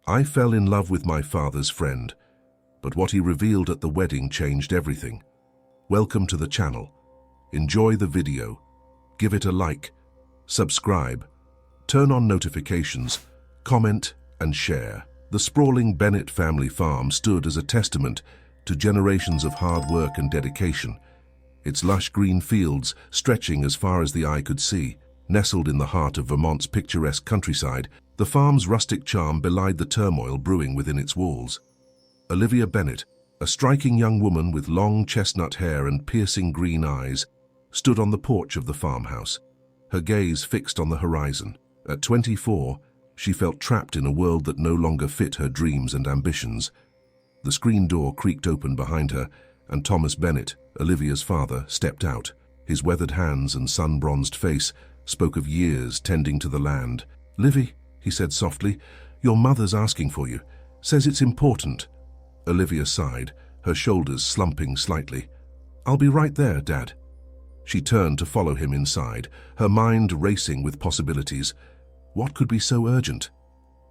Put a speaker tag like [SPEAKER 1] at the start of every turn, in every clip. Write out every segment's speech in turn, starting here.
[SPEAKER 1] I fell in love with my father's friend, but what he revealed at the wedding changed everything. Welcome to the channel. Enjoy the video. Give it a like, subscribe, turn on notifications, comment and share. The sprawling Bennett family farm stood as a testament to generations of hard work and dedication. Its lush green fields, stretching as far as the eye could see, nestled in the heart of Vermont's picturesque countryside, the farm's rustic charm belied the turmoil brewing within its walls. Olivia Bennett, a striking young woman with long chestnut hair and piercing green eyes, stood on the porch of the farmhouse, her gaze fixed on the horizon. At 24, she felt trapped in a world that no longer fit her dreams and ambitions. The screen door creaked open behind her, and Thomas Bennett, Olivia's father, stepped out. His weathered hands and sun-bronzed face spoke of years tending to the land. "Livy," he said softly, "your mother's asking for you. Says it's important." Olivia sighed, her shoulders slumping slightly. "I'll be right there, Dad." She turned to follow him inside, her mind racing with possibilities. What could be so urgent?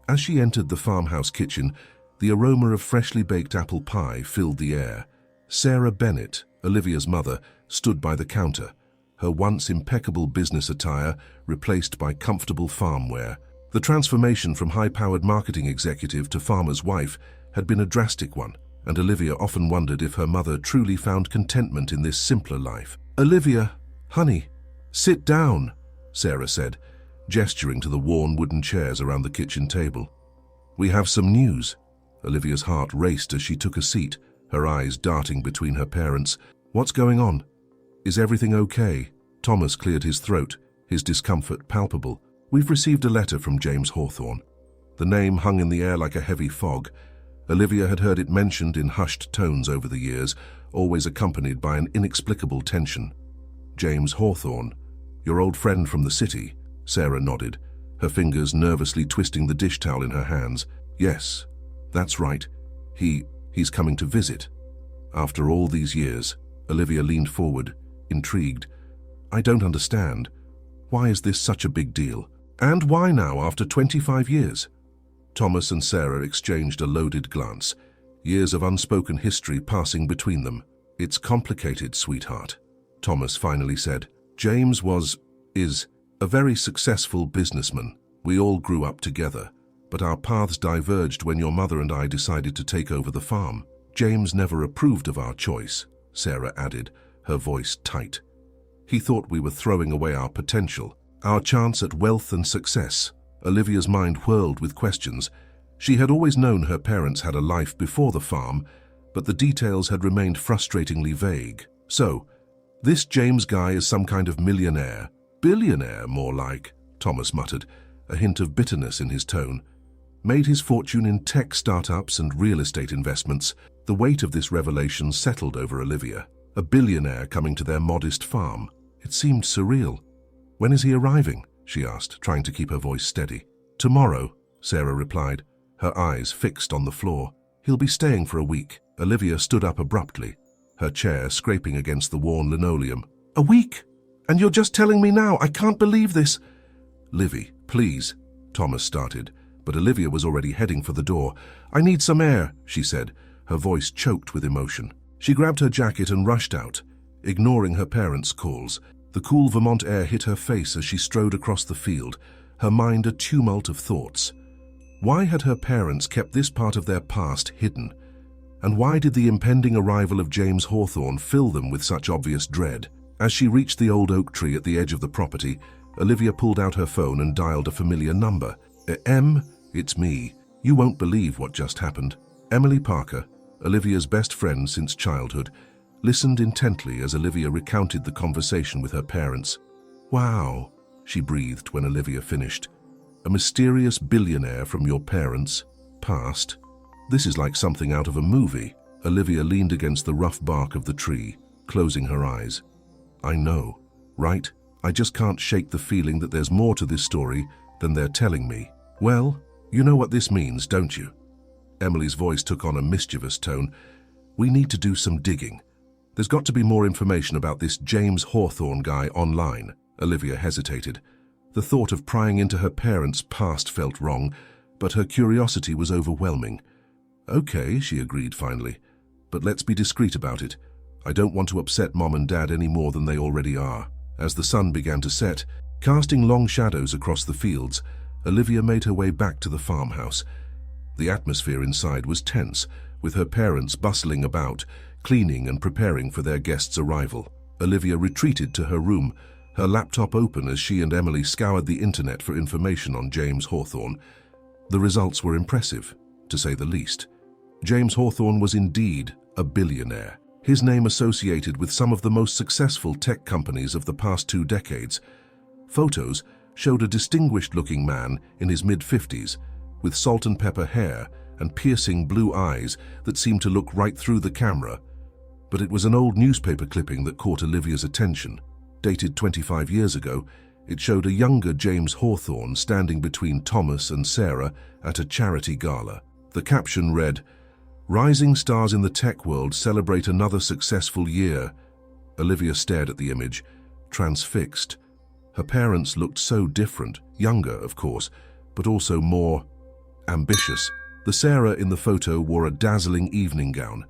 [SPEAKER 1] As she entered the farmhouse kitchen, the aroma of freshly baked apple pie filled the air. Sarah Bennett, Olivia's mother, stood by the counter, her once impeccable business attire replaced by comfortable farm wear. The transformation from high-powered marketing executive to farmer's wife had been a drastic one, and Olivia often wondered if her mother truly found contentment in this simpler life. "Olivia, honey, sit down," Sarah said, gesturing to the worn wooden chairs around the kitchen table. "We have some news." Olivia's heart raced as she took a seat, her eyes darting between her parents. "What's going on? Is everything okay?" Thomas cleared his throat, his discomfort palpable. "We've received a letter from James Hawthorne." The name hung in the air like a heavy fog. Olivia had heard it mentioned in hushed tones over the years, always accompanied by an inexplicable tension. "James Hawthorne, your old friend from the city?" Sarah nodded, her fingers nervously twisting the dish towel in her hands. "Yes, that's right. He's coming to visit." After all these years, Olivia leaned forward, intrigued. "I don't understand. Why is this such a big deal? And why now, after 25 years? Thomas and Sarah exchanged a loaded glance, years of unspoken history passing between them. "It's complicated, sweetheart," Thomas finally said. "James is a very successful businessman. We all grew up together, but our paths diverged when your mother and I decided to take over the farm. James never approved of our choice," Sarah added, her voice tight. "He thought we were throwing away our potential, our chance at wealth and success." Olivia's mind whirled with questions. She had always known her parents had a life before the farm, but the details had remained frustratingly vague. "So, this James guy is some kind of millionaire? Billionaire, more like," Thomas muttered, a hint of bitterness in his tone. "Made his fortune in tech startups and real estate investments." The weight of this revelation settled over Olivia. A billionaire coming to their modest farm. It seemed surreal. "When is he arriving?" she asked, trying to keep her voice steady. "Tomorrow," Sarah replied, her eyes fixed on the floor. "He'll be staying for a week." Olivia stood up abruptly, her chair scraping against the worn linoleum. "A week? And you're just telling me now? I can't believe this." "Livy, please," Thomas started, but Olivia was already heading for the door. "I need some air," she said, her voice choked with emotion. She grabbed her jacket and rushed out, ignoring her parents' calls. The cool Vermont air hit her face as she strode across the field, her mind a tumult of thoughts. Why had her parents kept this part of their past hidden? And why did the impending arrival of James Hawthorne fill them with such obvious dread? As she reached the old oak tree at the edge of the property, Olivia pulled out her phone and dialed a familiar number. "Em, it's me. You won't believe what just happened." Emily Parker, Olivia's best friend since childhood, listened intently as Olivia recounted the conversation with her parents. "Wow," she breathed when Olivia finished. "A mysterious billionaire from your parents' past? This is like something out of a movie." Olivia leaned against the rough bark of the tree, closing her eyes. "I know, right? I just can't shake the feeling that there's more to this story than they're telling me." "Well, you know what this means, don't you?" Emily's voice took on a mischievous tone. "We need to do some digging. There's got to be more information about this James Hawthorne guy online." Olivia hesitated. The thought of prying into her parents' past felt wrong, but her curiosity was overwhelming. "Okay," she agreed finally, "but let's be discreet about it. I don't want to upset Mom and Dad any more than they already are." As the sun began to set, casting long shadows across the fields, Olivia made her way back to the farmhouse. The atmosphere inside was tense, with her parents bustling about, cleaning and preparing for their guests' arrival. Olivia retreated to her room, her laptop open as she and Emily scoured the internet for information on James Hawthorne. The results were impressive, to say the least. James Hawthorne was indeed a billionaire, his name associated with some of the most successful tech companies of the past 2 decades. Photos showed a distinguished-looking man in his mid-50s, with salt and pepper hair and piercing blue eyes that seemed to look right through the camera. But it was an old newspaper clipping that caught Olivia's attention. Dated 25 years ago, it showed a younger James Hawthorne standing between Thomas and Sarah at a charity gala. The caption read, "Rising stars in the tech world celebrate another successful year." Olivia stared at the image, transfixed. Her parents looked so different, younger, of course, but also more ambitious. The Sarah in the photo wore a dazzling evening gown,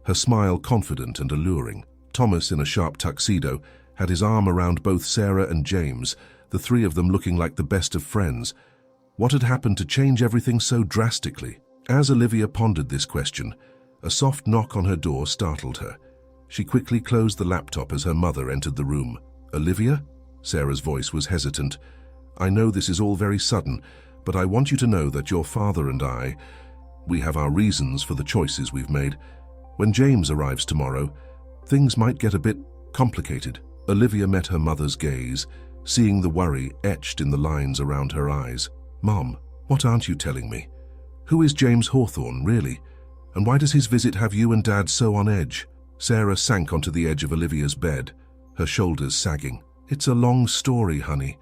[SPEAKER 1] her smile confident and alluring. Thomas, in a sharp tuxedo, had his arm around both Sarah and James, the 3 of them looking like the best of friends. What had happened to change everything so drastically? As Olivia pondered this question, a soft knock on her door startled her. She quickly closed the laptop as her mother entered the room. "Olivia?" Sarah's voice was hesitant. "I know this is all very sudden, but I want you to know that your father and we have our reasons for the choices we've made. When James arrives tomorrow, things might get a bit complicated." Olivia met her mother's gaze, seeing the worry etched in the lines around her eyes. "Mom, what aren't you telling me? Who is James Hawthorne, really? And why does his visit have you and Dad so on edge?" Sarah sank onto the edge of Olivia's bed, her shoulders sagging. "It's a long story, honey.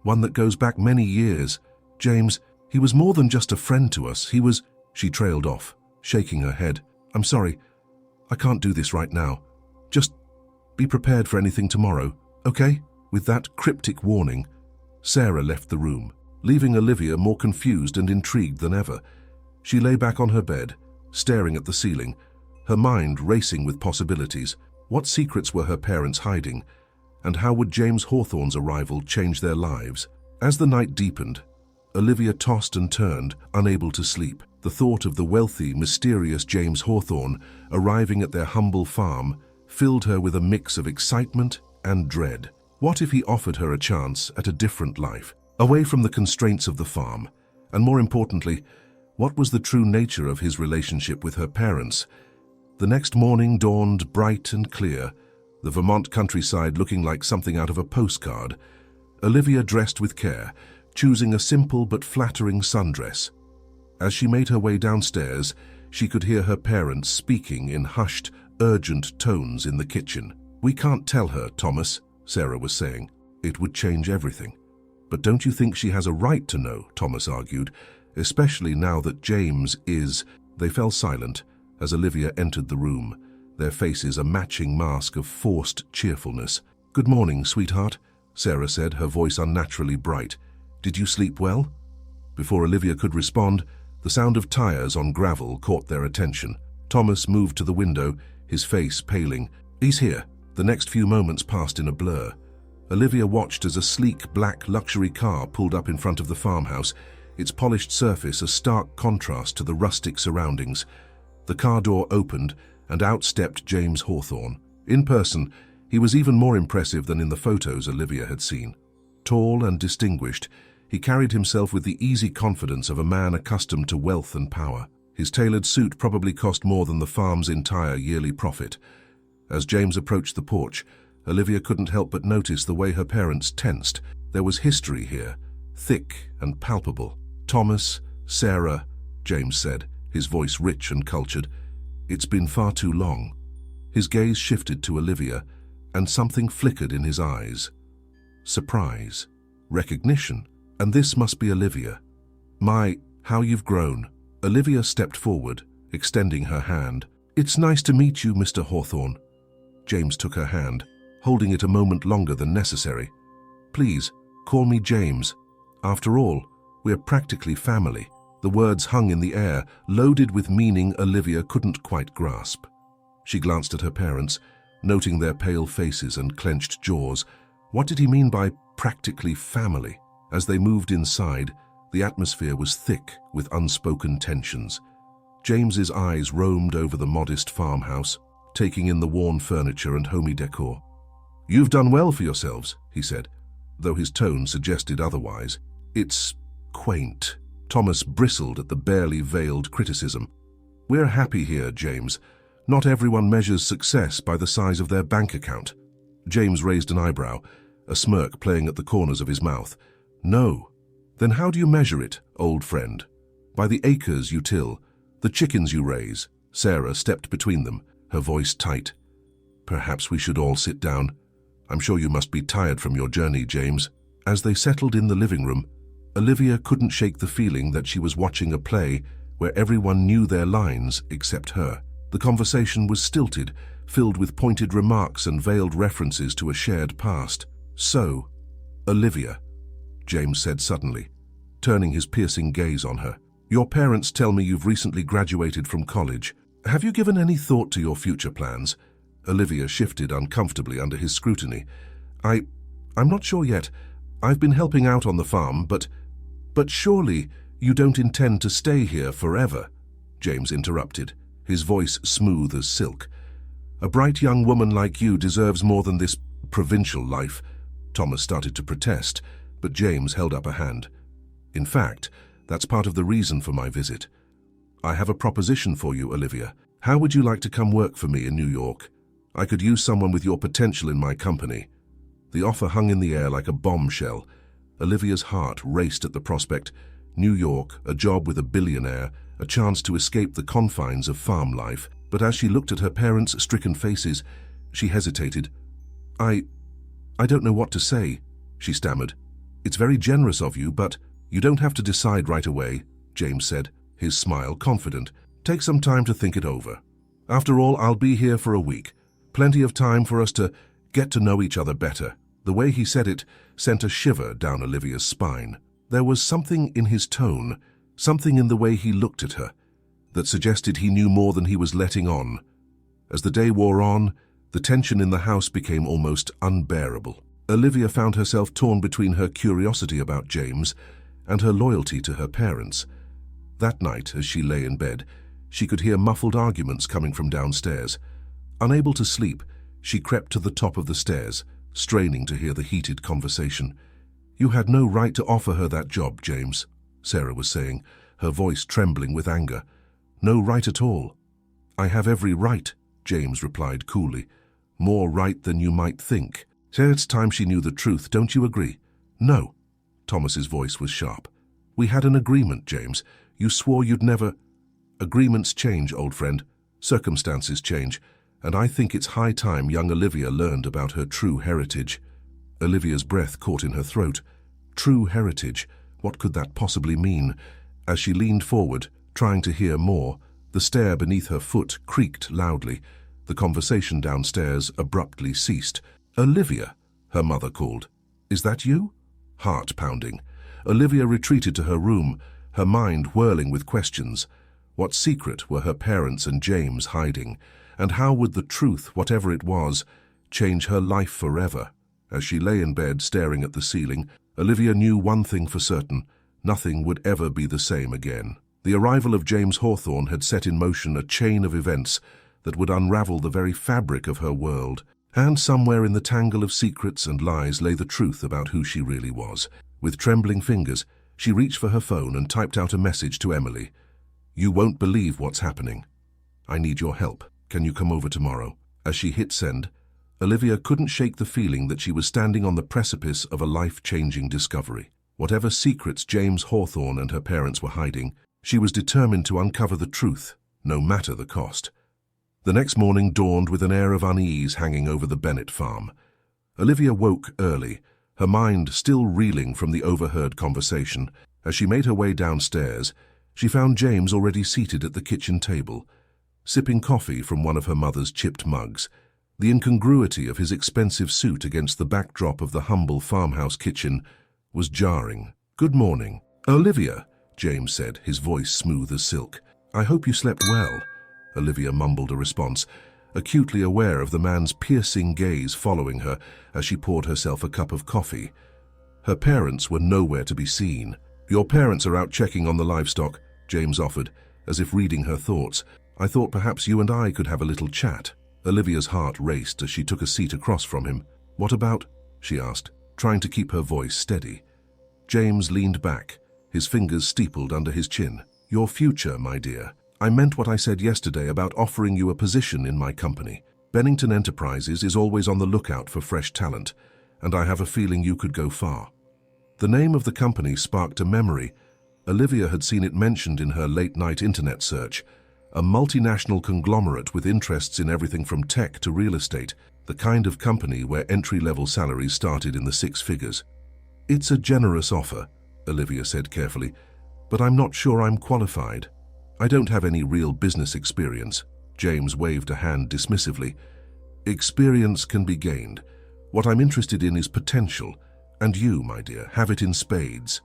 [SPEAKER 1] One that goes back many years. James, he was more than just a friend to us. He was—" She trailed off, shaking her head. "I'm sorry. I can't do this right now. Just be prepared for anything tomorrow, okay?" With that cryptic warning, Sarah left the room, leaving Olivia more confused and intrigued than ever. She lay back on her bed, staring at the ceiling, her mind racing with possibilities. What secrets were her parents hiding? And how would James Hawthorne's arrival change their lives? As the night deepened, Olivia tossed and turned, unable to sleep. The thought of the wealthy, mysterious James Hawthorne arriving at their humble farm filled her with a mix of excitement and dread. What if he offered her a chance at a different life, away from the constraints of the farm? And more importantly, what was the true nature of his relationship with her parents? The next morning dawned bright and clear, the Vermont countryside looking like something out of a postcard. Olivia dressed with care, choosing a simple but flattering sundress. As she made her way downstairs, she could hear her parents speaking in hushed, urgent tones in the kitchen. "We can't tell her, Thomas," Sarah was saying. "It would change everything." "But don't you think she has a right to know?" Thomas argued, "especially now that James is—" They fell silent as Olivia entered the room, their faces a matching mask of forced cheerfulness. "Good morning, sweetheart," Sarah said, her voice unnaturally bright. "Did you sleep well?" Before Olivia could respond, the sound of tires on gravel caught their attention. Thomas moved to the window, his face paling. "He's here." The next few moments passed in a blur. Olivia watched as a sleek black luxury car pulled up in front of the farmhouse, its polished surface a stark contrast to the rustic surroundings. The car door opened, and out stepped James Hawthorne. In person, he was even more impressive than in the photos Olivia had seen. Tall and distinguished, he carried himself with the easy confidence of a man accustomed to wealth and power. His tailored suit probably cost more than the farm's entire yearly profit. As James approached the porch, Olivia couldn't help but notice the way her parents tensed. There was history here, thick and palpable. "Thomas, Sarah," James said, his voice rich and cultured. "It's been far too long." His gaze shifted to Olivia, and something flickered in his eyes. Surprise, recognition, and this must be Olivia. How you've grown." Olivia stepped forward, extending her hand. "It's nice to meet you, Mr. Hawthorne." James took her hand, holding it a moment longer than necessary. "Please, call me James. After all, we're practically family." The words hung in the air, loaded with meaning Olivia couldn't quite grasp. She glanced at her parents, noting their pale faces and clenched jaws. What did he mean by practically family? As they moved inside, the atmosphere was thick with unspoken tensions. James's eyes roamed over the modest farmhouse, taking in the worn furniture and homey decor. "You've done well for yourselves," he said, though his tone suggested otherwise. "It's quaint." Thomas bristled at the barely veiled criticism. "We're happy here, James. Not everyone measures success by the size of their bank account." James raised an eyebrow, a smirk playing at the corners of his mouth. "No. Then how do you measure it, old friend?" "By the acres you till, the chickens you raise." Sarah stepped between them, her voice tight. "Perhaps we should all sit down. I'm sure you must be tired from your journey, James." As they settled in the living room, Olivia couldn't shake the feeling that she was watching a play where everyone knew their lines except her. The conversation was stilted, filled with pointed remarks and veiled references to a shared past. "So, Olivia," James said suddenly, turning his piercing gaze on her, "your parents tell me you've recently graduated from college. Have you given any thought to your future plans?" Olivia shifted uncomfortably under his scrutiny. I'm not sure yet. I've been helping out on the farm, but surely you don't intend to stay here forever," James interrupted, his voice smooth as silk. "A bright young woman like you deserves more than this provincial life." Thomas started to protest, but James held up a hand. "In fact, that's part of the reason for my visit. I have a proposition for you, Olivia. How would you like to come work for me in New York? I could use someone with your potential in my company." The offer hung in the air like a bombshell. Olivia's heart raced at the prospect. New York, a job with a billionaire, a chance to escape the confines of farm life. But as she looked at her parents' stricken faces, she hesitated. I don't know what to say," she stammered. "It's very generous of you, but you don't have to decide right away," James said, his smile confident. "Take some time to think it over. After all, I'll be here for a week. Plenty of time for us to get to know each other better." The way he said it sent a shiver down Olivia's spine. There was something in his tone, something in the way he looked at her, that suggested he knew more than he was letting on. As the day wore on, the tension in the house became almost unbearable. Olivia found herself torn between her curiosity about James and her loyalty to her parents. That night, as she lay in bed, she could hear muffled arguments coming from downstairs. Unable to sleep, she crept to the top of the stairs, straining to hear the heated conversation. "You had no right to offer her that job, James," Sarah was saying, her voice trembling with anger. "No right at all." "I have every right," James replied coolly. "More right than you might think." So it's time she knew the truth, don't you agree? "No." Thomas's voice was sharp. "We had an agreement, James. You swore you'd never—" "Agreements change, old friend. Circumstances change. And I think it's high time young Olivia learned about her true heritage." Olivia's breath caught in her throat. True heritage, what could that possibly mean? As she leaned forward, trying to hear more, the stair beneath her foot creaked loudly. The conversation downstairs abruptly ceased. "Olivia," her mother called. "Is that you?" Heart pounding. Olivia retreated to her room, her mind whirling with questions. What secret were her parents and James hiding? And how would the truth, whatever it was, change her life forever? As she lay in bed staring at the ceiling, Olivia knew one thing for certain: nothing would ever be the same again. The arrival of James Hawthorne had set in motion a chain of events that would unravel the very fabric of her world. And somewhere in the tangle of secrets and lies lay the truth about who she really was. With trembling fingers, she reached for her phone and typed out a message to Emily. "You won't believe what's happening. I need your help. Can you come over tomorrow?" As she hit send, Olivia couldn't shake the feeling that she was standing on the precipice of a life-changing discovery. Whatever secrets James Hawthorne and her parents were hiding, she was determined to uncover the truth, no matter the cost. The next morning dawned with an air of unease hanging over the Bennett farm. Olivia woke early, her mind still reeling from the overheard conversation. As she made her way downstairs, she found James already seated at the kitchen table, sipping coffee from one of her mother's chipped mugs. The incongruity of his expensive suit against the backdrop of the humble farmhouse kitchen was jarring. "Good morning." "Olivia," James said, his voice smooth as silk. "I hope you slept well," Olivia mumbled a response, acutely aware of the man's piercing gaze following her as she poured herself a cup of coffee. Her parents were nowhere to be seen. "Your parents are out checking on the livestock," James offered, as if reading her thoughts. "I thought perhaps you and I could have a little chat." Olivia's heart raced as she took a seat across from him. "What about?" she asked, trying to keep her voice steady. James leaned back, his fingers steepled under his chin. "Your future, my dear. I meant what I said yesterday about offering you a position in my company. Bennington Enterprises is always on the lookout for fresh talent, and I have a feeling you could go far." The name of the company sparked a memory. Olivia had seen it mentioned in her late-night internet search. A multinational conglomerate with interests in everything from tech to real estate, the kind of company where entry-level salaries started in the six figures. "It's a generous offer," Olivia said carefully, "but I'm not sure I'm qualified. I don't have any real business experience." James waved a hand dismissively. "Experience can be gained. What I'm interested in is potential, and you, my dear, have it in spades."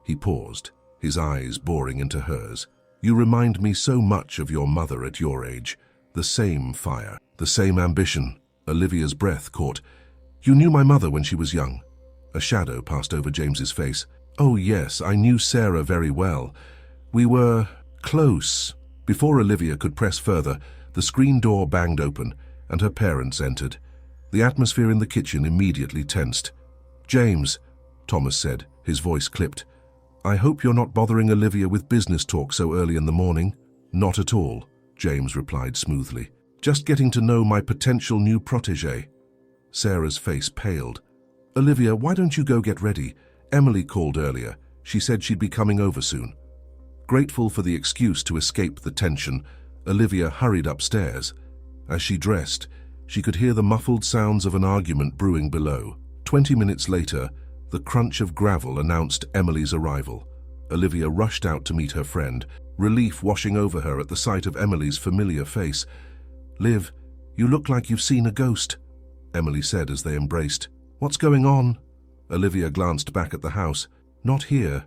[SPEAKER 1] He paused, his eyes boring into hers. "You remind me so much of your mother at your age. The same fire, the same ambition." Olivia's breath caught. "You knew my mother when she was young?" A shadow passed over James's face. "Oh yes, I knew Sarah very well. We were close." Before Olivia could press further, the screen door banged open, and her parents entered. The atmosphere in the kitchen immediately tensed. "James," Thomas said, his voice clipped, "I hope you're not bothering Olivia with business talk so early in the morning." "Not at all," James replied smoothly. "Just getting to know my potential new protégé." Sarah's face paled. "Olivia, why don't you go get ready? Emily called earlier. She said she'd be coming over soon." Grateful for the excuse to escape the tension, Olivia hurried upstairs. As she dressed, she could hear the muffled sounds of an argument brewing below. 20 minutes later, the crunch of gravel announced Emily's arrival. Olivia rushed out to meet her friend, relief washing over her at the sight of Emily's familiar face. "Liv, you look like you've seen a ghost," Emily said as they embraced. "What's going on?" Olivia glanced back at the house. "Not here.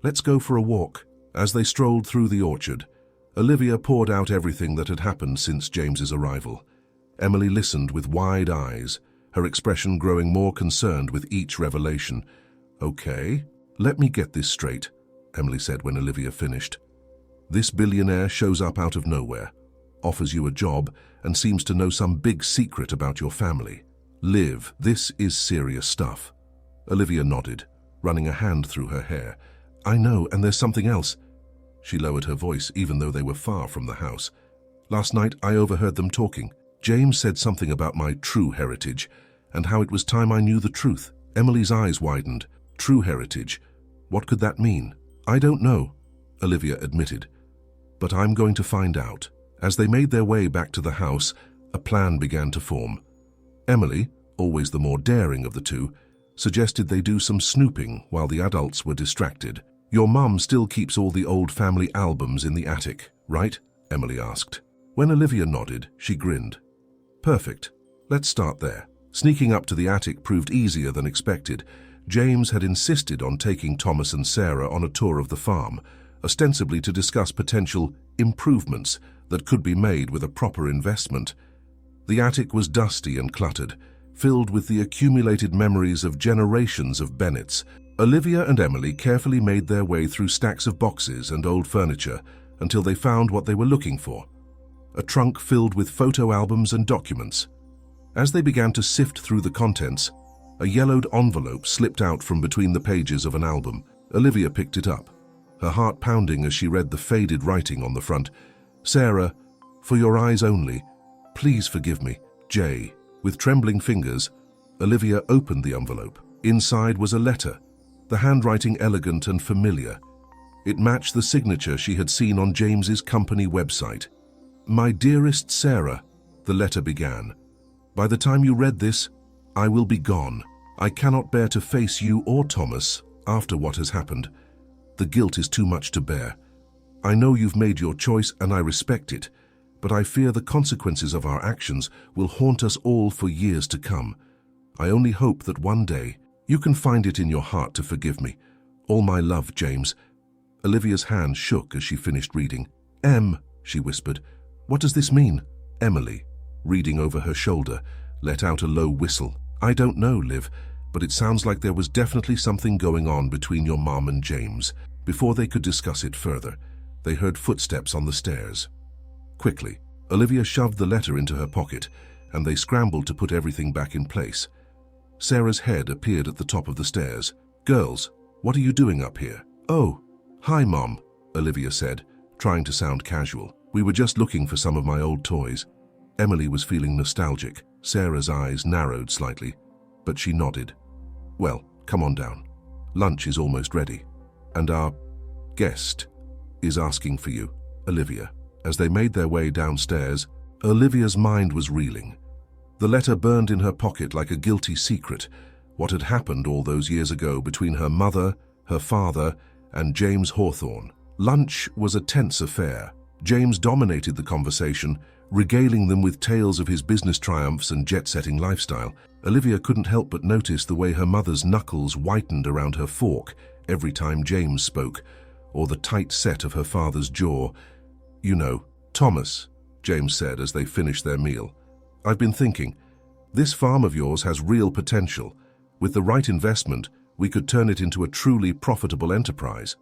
[SPEAKER 1] Let's go for a walk." As they strolled through the orchard, Olivia poured out everything that had happened since James's arrival. Emily listened with wide eyes, her expression growing more concerned with each revelation. "Okay, let me get this straight," Emily said when Olivia finished. "This billionaire shows up out of nowhere, offers you a job, and seems to know some big secret about your family. Liv, this is serious stuff." Olivia nodded, running a hand through her hair. "I know, and there's something else." She lowered her voice even though they were far from the house. "Last night I overheard them talking. James said something about my true heritage, and how it was time I knew the truth." Emily's eyes widened. "True heritage? What could that mean?" "I don't know," Olivia admitted, "but I'm going to find out." As they made their way back to the house, a plan began to form. Emily, always the more daring of the two, suggested they do some snooping while the adults were distracted. "Your mum still keeps all the old family albums in the attic, right?" Emily asked. When Olivia nodded, she grinned. "Perfect. Let's start there." Sneaking up to the attic proved easier than expected. James had insisted on taking Thomas and Sarah on a tour of the farm, ostensibly to discuss potential improvements that could be made with a proper investment. The attic was dusty and cluttered, filled with the accumulated memories of generations of Bennetts. Olivia and Emily carefully made their way through stacks of boxes and old furniture until they found what they were looking for: a trunk filled with photo albums and documents. As they began to sift through the contents, a yellowed envelope slipped out from between the pages of an album. Olivia picked it up, her heart pounding as she read the faded writing on the front. "Sarah, for your eyes only, please forgive me, J." With trembling fingers, Olivia opened the envelope. Inside was a letter, the handwriting elegant and familiar. It matched the signature she had seen on James's company website. "My dearest Sarah," the letter began. "By the time you read this, I will be gone. I cannot bear to face you or Thomas after what has happened. The guilt is too much to bear. I know you've made your choice and I respect it, but I fear the consequences of our actions will haunt us all for years to come. I only hope that one day you can find it in your heart to forgive me. All my love, James." Olivia's hand shook as she finished reading. "Em," she whispered, "what does this mean?" Emily, reading over her shoulder, let out a low whistle. "I don't know, Liv, but it sounds like there was definitely something going on between your mom and James." Before they could discuss it further, they heard footsteps on the stairs. Quickly, Olivia shoved the letter into her pocket, and they scrambled to put everything back in place. Sarah's head appeared at the top of the stairs. "Girls, what are you doing up here?" "Oh, hi, Mom," Olivia said, trying to sound casual. "We were just looking for some of my old toys." Emily was feeling nostalgic. Sarah's eyes narrowed slightly, but she nodded. "Well, come on down. Lunch is almost ready. And our guest is asking for you, Olivia." As they made their way downstairs, Olivia's mind was reeling. The letter burned in her pocket like a guilty secret. What had happened all those years ago between her mother, her father, and James Hawthorne. Lunch was a tense affair. James dominated the conversation, regaling them with tales of his business triumphs and jet-setting lifestyle. Olivia couldn't help but notice the way her mother's knuckles whitened around her fork every time James spoke, or the tight set of her father's jaw. "You know, Thomas," James said as they finished their meal, "I've been thinking, this farm of yours has real potential. With the right investment, we could turn it into a truly profitable enterprise.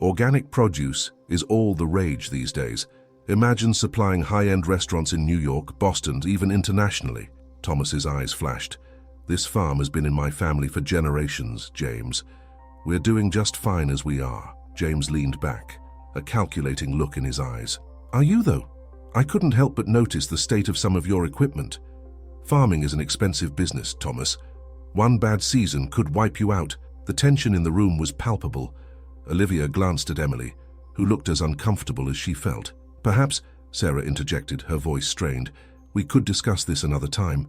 [SPEAKER 1] Organic produce is all the rage these days. Imagine supplying high-end restaurants in New York, Boston, even internationally." Thomas's eyes flashed. "This farm has been in my family for generations, James. We're doing just fine as we are." James leaned back, a calculating look in his eyes. "Are you, though? I couldn't help but notice the state of some of your equipment. Farming is an expensive business, Thomas. One bad season could wipe you out." The tension in the room was palpable. Olivia glanced at Emily, who looked as uncomfortable as she felt. "Perhaps," Sarah interjected, her voice strained, "we could discuss this another time.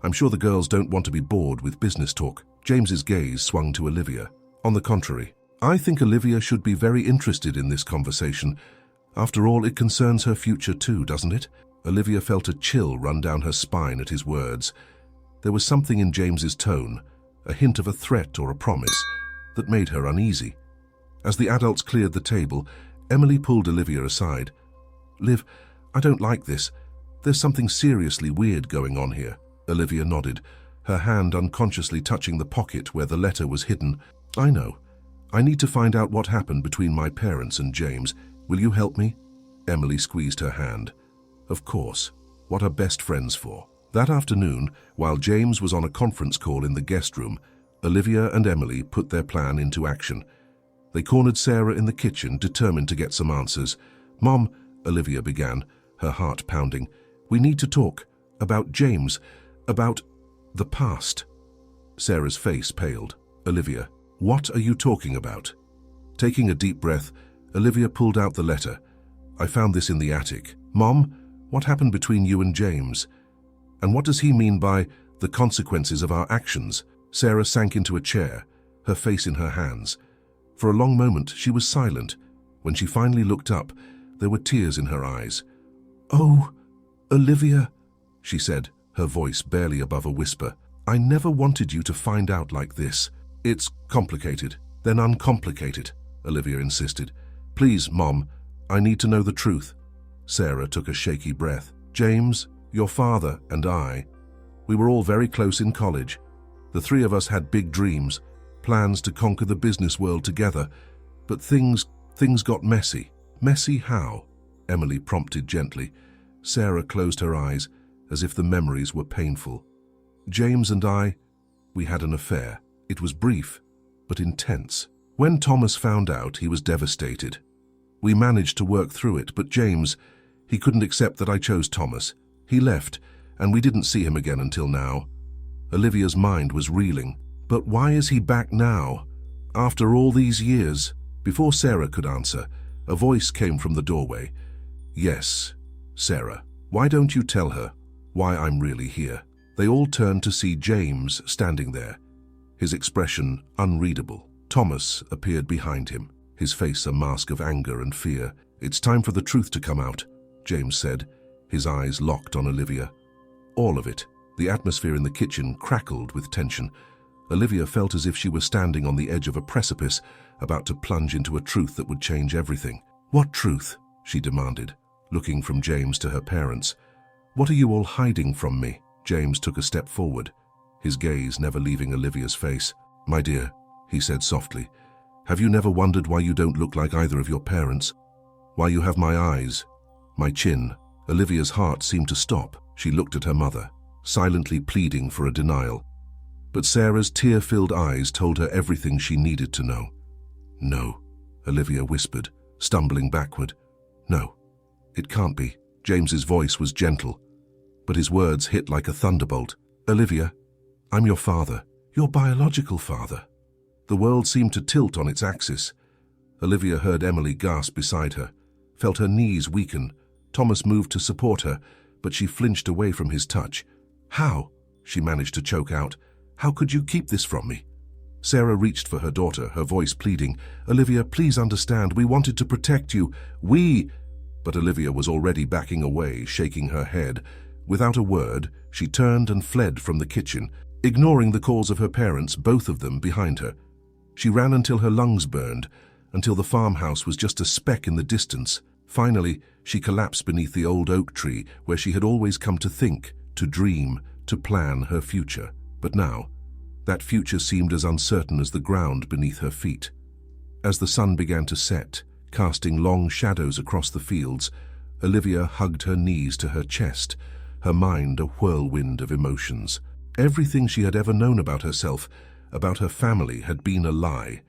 [SPEAKER 1] I'm sure the girls don't want to be bored with business talk." James's gaze swung to Olivia. "On the contrary, I think Olivia should be very interested in this conversation. After all, it concerns her future too, doesn't it?" Olivia felt a chill run down her spine at his words. There was something in James's tone, a hint of a threat or a promise, that made her uneasy. As the adults cleared the table, Emily pulled Olivia aside. "Liv, I don't like this. There's something seriously weird going on here." Olivia nodded, her hand unconsciously touching the pocket where the letter was hidden. "I know. I need to find out what happened between my parents and James. Will you help me?" Emily squeezed her hand. "Of course. What are best friends for?" That afternoon, while James was on a conference call in the guest room, Olivia and Emily put their plan into action. They cornered Sarah in the kitchen, determined to get some answers. "Mom," Olivia began, her heart pounding, "we need to talk. About James. About the past." Sarah's face paled. "Olivia, what are you talking about?" Taking a deep breath, Olivia pulled out the letter. "I found this in the attic. Mom, what happened between you and James? And what does he mean by the consequences of our actions?" Sarah sank into a chair, her face in her hands. For a long moment, she was silent. When she finally looked up, there were tears in her eyes. "Oh, Olivia," she said, her voice barely above a whisper, "I never wanted you to find out like this." "It's complicated." "Then uncomplicate it," Olivia insisted. "Please, Mom, I need to know the truth." Sarah took a shaky breath. "James, your father, and I, we were all very close in college. The three of us had big dreams, plans to conquer the business world together. But things got messy." "Messy how?" Emily prompted gently. Sarah closed her eyes, as if the memories were painful. "James and I, we had an affair. It was brief, but intense. When Thomas found out, he was devastated. We managed to work through it, but James, he couldn't accept that I chose Thomas. He left, and we didn't see him again until now." Olivia's mind was reeling. "But why is he back now? After all these years?" Before Sarah could answer, a voice came from the doorway. "Yes, Sarah. Why don't you tell her why I'm really here?" They all turned to see James standing there, his expression unreadable. Thomas appeared behind him, his face a mask of anger and fear. "It's time for the truth to come out," James said, his eyes locked on Olivia. All of it. The atmosphere in the kitchen crackled with tension. Olivia felt as if she was standing on the edge of a precipice, about to plunge into a truth that would change everything. "What truth?" she demanded, looking from James to her parents. "What are you all hiding from me?" James took a step forward, his gaze never leaving Olivia's face. "My dear," he said softly, "have you never wondered why you don't look like either of your parents? Why you have my eyes, my chin?" Olivia's heart seemed to stop. She looked at her mother, silently pleading for a denial. But Sarah's tear-filled eyes told her everything she needed to know. "No," Olivia whispered, stumbling backward. "No, it can't be." James's voice was gentle, but his words hit like a thunderbolt. "Olivia, I'm your father, your biological father." The world seemed to tilt on its axis. Olivia heard Emily gasp beside her, felt her knees weaken. Thomas moved to support her, but she flinched away from his touch. "How?" she managed to choke out. "How could you keep this from me?" Sarah reached for her daughter, her voice pleading. "Olivia, please understand. We wanted to protect you. But Olivia was already backing away, shaking her head. Without a word, she turned and fled from the kitchen, ignoring the calls of her parents, both of them behind her. She ran until her lungs burned, until the farmhouse was just a speck in the distance. Finally, she collapsed beneath the old oak tree where she had always come to think, to dream, to plan her future. But now, that future seemed as uncertain as the ground beneath her feet. As the sun began to set, casting long shadows across the fields, Olivia hugged her knees to her chest, her mind a whirlwind of emotions. Everything she had ever known about herself, about her family, had been a lie.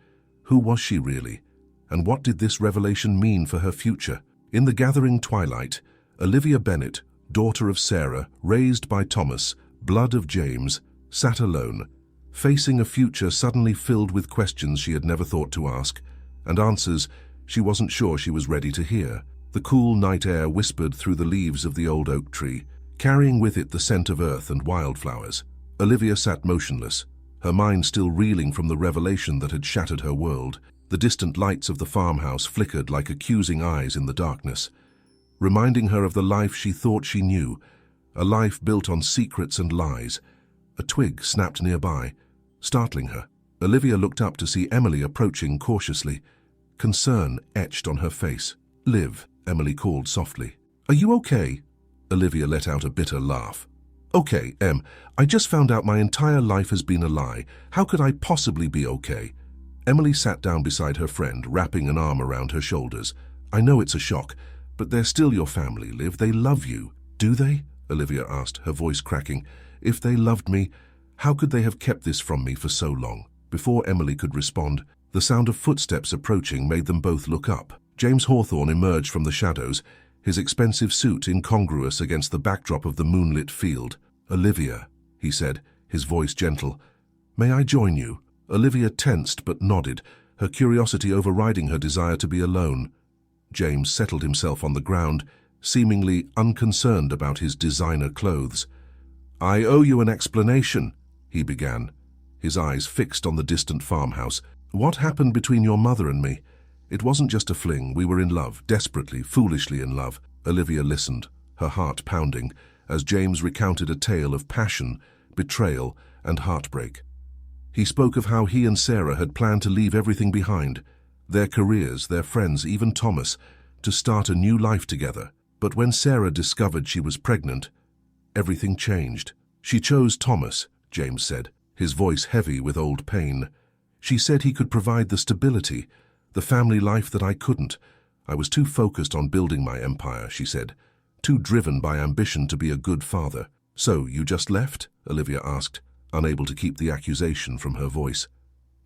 [SPEAKER 1] Who was she really? And what did this revelation mean for her future? In the gathering twilight, Olivia Bennet, daughter of Sarah, raised by Thomas, blood of James, sat alone, facing a future suddenly filled with questions she had never thought to ask, and answers she wasn't sure she was ready to hear. The cool night air whispered through the leaves of the old oak tree, carrying with it the scent of earth and wildflowers. Olivia sat motionless, her mind still reeling from the revelation that had shattered her world. The distant lights of the farmhouse flickered like accusing eyes in the darkness, reminding her of the life she thought she knew, a life built on secrets and lies. A twig snapped nearby, startling her. Olivia looked up to see Emily approaching cautiously, concern etched on her face. "Liv," Emily called softly. "Are you okay?" Olivia let out a bitter laugh. "Okay, I just found out my entire life has been a lie. How could I possibly be okay?" Emily sat down beside her friend, wrapping an arm around her shoulders. "I know it's a shock, but they're still your family, Liv. They love you." "Do they?" Olivia asked, her voice cracking. "If they loved me, how could they have kept this from me for so long?" Before Emily could respond, the sound of footsteps approaching made them both look up. James Hawthorne emerged from the shadows, his expensive suit incongruous against the backdrop of the moonlit field. "Olivia," he said, his voice gentle, "may I join you?" Olivia tensed but nodded, her curiosity overriding her desire to be alone. James settled himself on the ground, seemingly unconcerned about his designer clothes. "I owe you an explanation," he began, his eyes fixed on the distant farmhouse. "What happened between your mother and me? It wasn't just a fling. We were in love, desperately, foolishly in love." Olivia listened, her heart pounding, as James recounted a tale of passion, betrayal, and heartbreak. He spoke of how he and Sarah had planned to leave everything behind, their careers, their friends, even Thomas, to start a new life together. But when Sarah discovered she was pregnant, everything changed. "She chose Thomas," James said, his voice heavy with old pain. "She said he could provide the stability, the family life that I couldn't. I was too focused on building my empire," she said, "too driven by ambition to be a good father." "So you just left?" Olivia asked, unable to keep the accusation from her voice.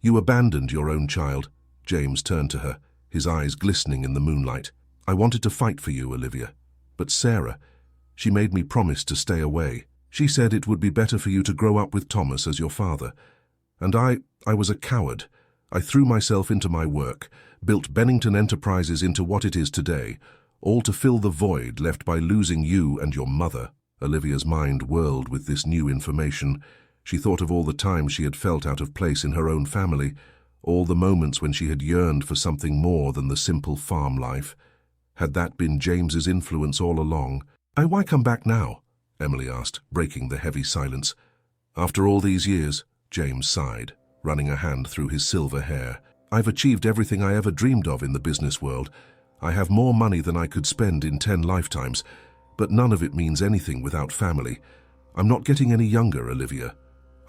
[SPEAKER 1] "You abandoned your own child?" James turned to her, his eyes glistening in the moonlight. "I wanted to fight for you, Olivia. But Sarah, she made me promise to stay away. She said it would be better for you to grow up with Thomas as your father. And I was a coward. I threw myself into my work, built Bennington Enterprises into what it is today, all to fill the void left by losing you and your mother." Olivia's mind whirled with this new information. She thought of all the times she had felt out of place in her own family, all the moments when she had yearned for something more than the simple farm life. Had that been James's influence all along? Why come back now?" Emily asked, breaking the heavy silence. "After all these years," James sighed, running a hand through his silver hair. I've achieved everything I ever dreamed of in the business world. I have more money than I could spend in 10 lifetimes, but none of it means anything without family. I'm not getting any younger, Olivia.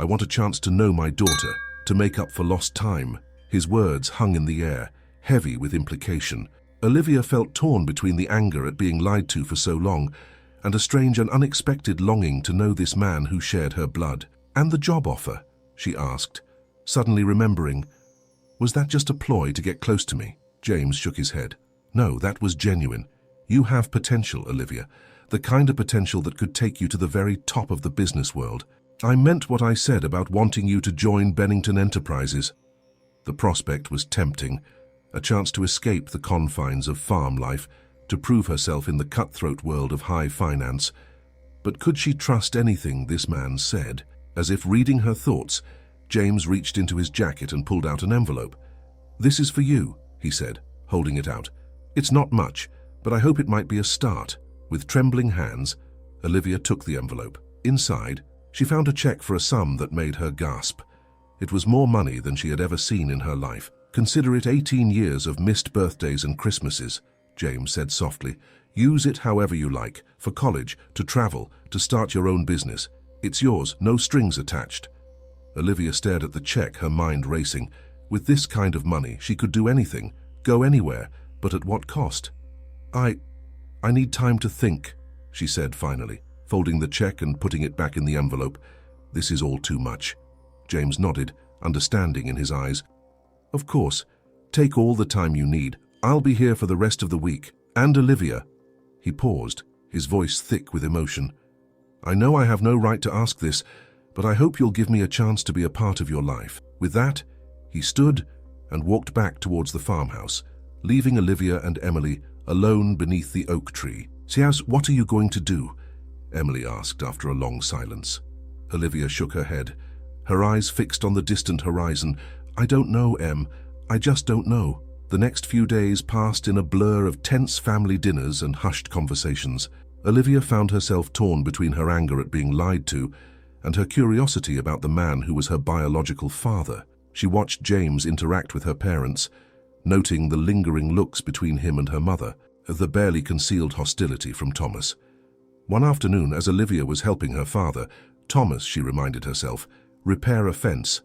[SPEAKER 1] I want a chance to know my daughter, to make up for lost time." His words hung in the air, heavy with implication. Olivia felt torn between the anger at being lied to for so long and a strange and unexpected longing to know this man who shared her blood. "And the job offer?" she asked, suddenly remembering. "Was that just a ploy to get close to me?" James shook his head. "No, that was genuine. You have potential, Olivia, the kind of potential that could take you to the very top of the business world. I meant what I said about wanting you to join Bennington Enterprises." The prospect was tempting, a chance to escape the confines of farm life, to prove herself in the cutthroat world of high finance. But could she trust anything this man said? As if reading her thoughts, James reached into his jacket and pulled out an envelope. "This is for you," he said, holding it out. "It's not much, but I hope it might be a start." With trembling hands, Olivia took the envelope. Inside, she found a check for a sum that made her gasp. It was more money than she had ever seen in her life. "Consider it 18 years of missed birthdays and Christmases," James said softly. "Use it however you like, for college, to travel, to start your own business. It's yours, no strings attached." Olivia stared at the check, her mind racing. With this kind of money, she could do anything, go anywhere, but at what cost? I need time to think," she said finally, folding the check and putting it back in the envelope. "This is all too much." James nodded, understanding in his eyes. "Of course. Take all the time you need. I'll be here for the rest of the week. And Olivia." He paused, his voice thick with emotion. "I know I have no right to ask this, but I hope you'll give me a chance to be a part of your life." With that, he stood and walked back towards the farmhouse, leaving Olivia and Emily alone beneath the oak tree. "Siaz, what are you going to do?" Emily asked after a long silence. Olivia shook her head, her eyes fixed on the distant horizon. "I don't know, Em. I just don't know." The next few days passed in a blur of tense family dinners and hushed conversations. Olivia found herself torn between her anger at being lied to and her curiosity about the man who was her biological father. She watched James interact with her parents, noting the lingering looks between him and her mother, the barely concealed hostility from Thomas. One afternoon, as Olivia was helping her father, Thomas, she reminded herself, repair a fence,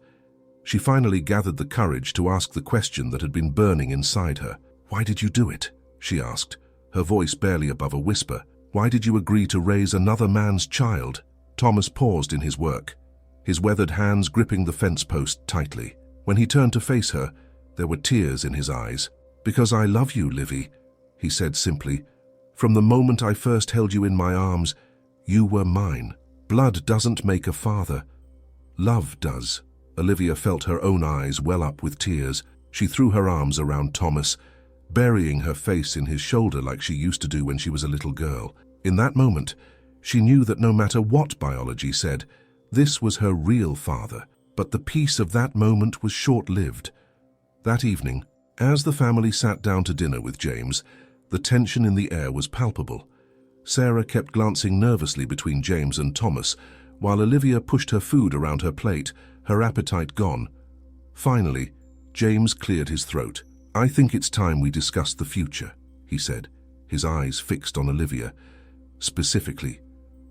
[SPEAKER 1] she finally gathered the courage to ask the question that had been burning inside her. "Why did you do it?" she asked, her voice barely above a whisper. "Why did you agree to raise another man's child?" Thomas paused in his work, his weathered hands gripping the fence post tightly. When he turned to face her, there were tears in his eyes. "Because I love you, Livy," he said simply. "From the moment I first held you in my arms, you were mine. Blood doesn't make a father. Love does." Olivia felt her own eyes well up with tears. She threw her arms around Thomas, burying her face in his shoulder like she used to do when she was a little girl. In that moment, she knew that no matter what biology said, this was her real father. But the peace of that moment was short-lived. That evening, as the family sat down to dinner with James, the tension in the air was palpable. Sarah kept glancing nervously between James and Thomas, while Olivia pushed her food around her plate, her appetite gone. Finally, James cleared his throat. "I think it's time we discuss the future," he said, his eyes fixed on Olivia. "Specifically,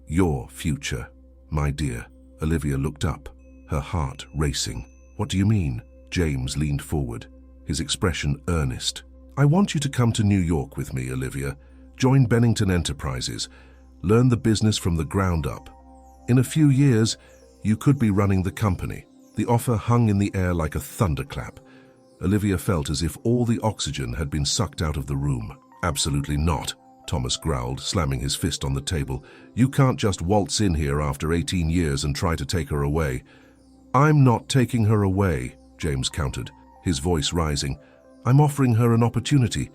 [SPEAKER 1] your future, my dear." Olivia looked up, her heart racing. "What do you mean?" James leaned forward, his expression earnest. "I want you to come to New York with me, Olivia. Join Bennington Enterprises. Learn the business from the ground up. In a few years, you could be running the company." The offer hung in the air like a thunderclap. Olivia felt as if all the oxygen had been sucked out of the room. "Absolutely not," Thomas growled, slamming his fist on the table. "You can't just waltz in here after 18 years and try to take her away." "I'm not taking her away," James countered, his voice rising. "I'm offering her an opportunity,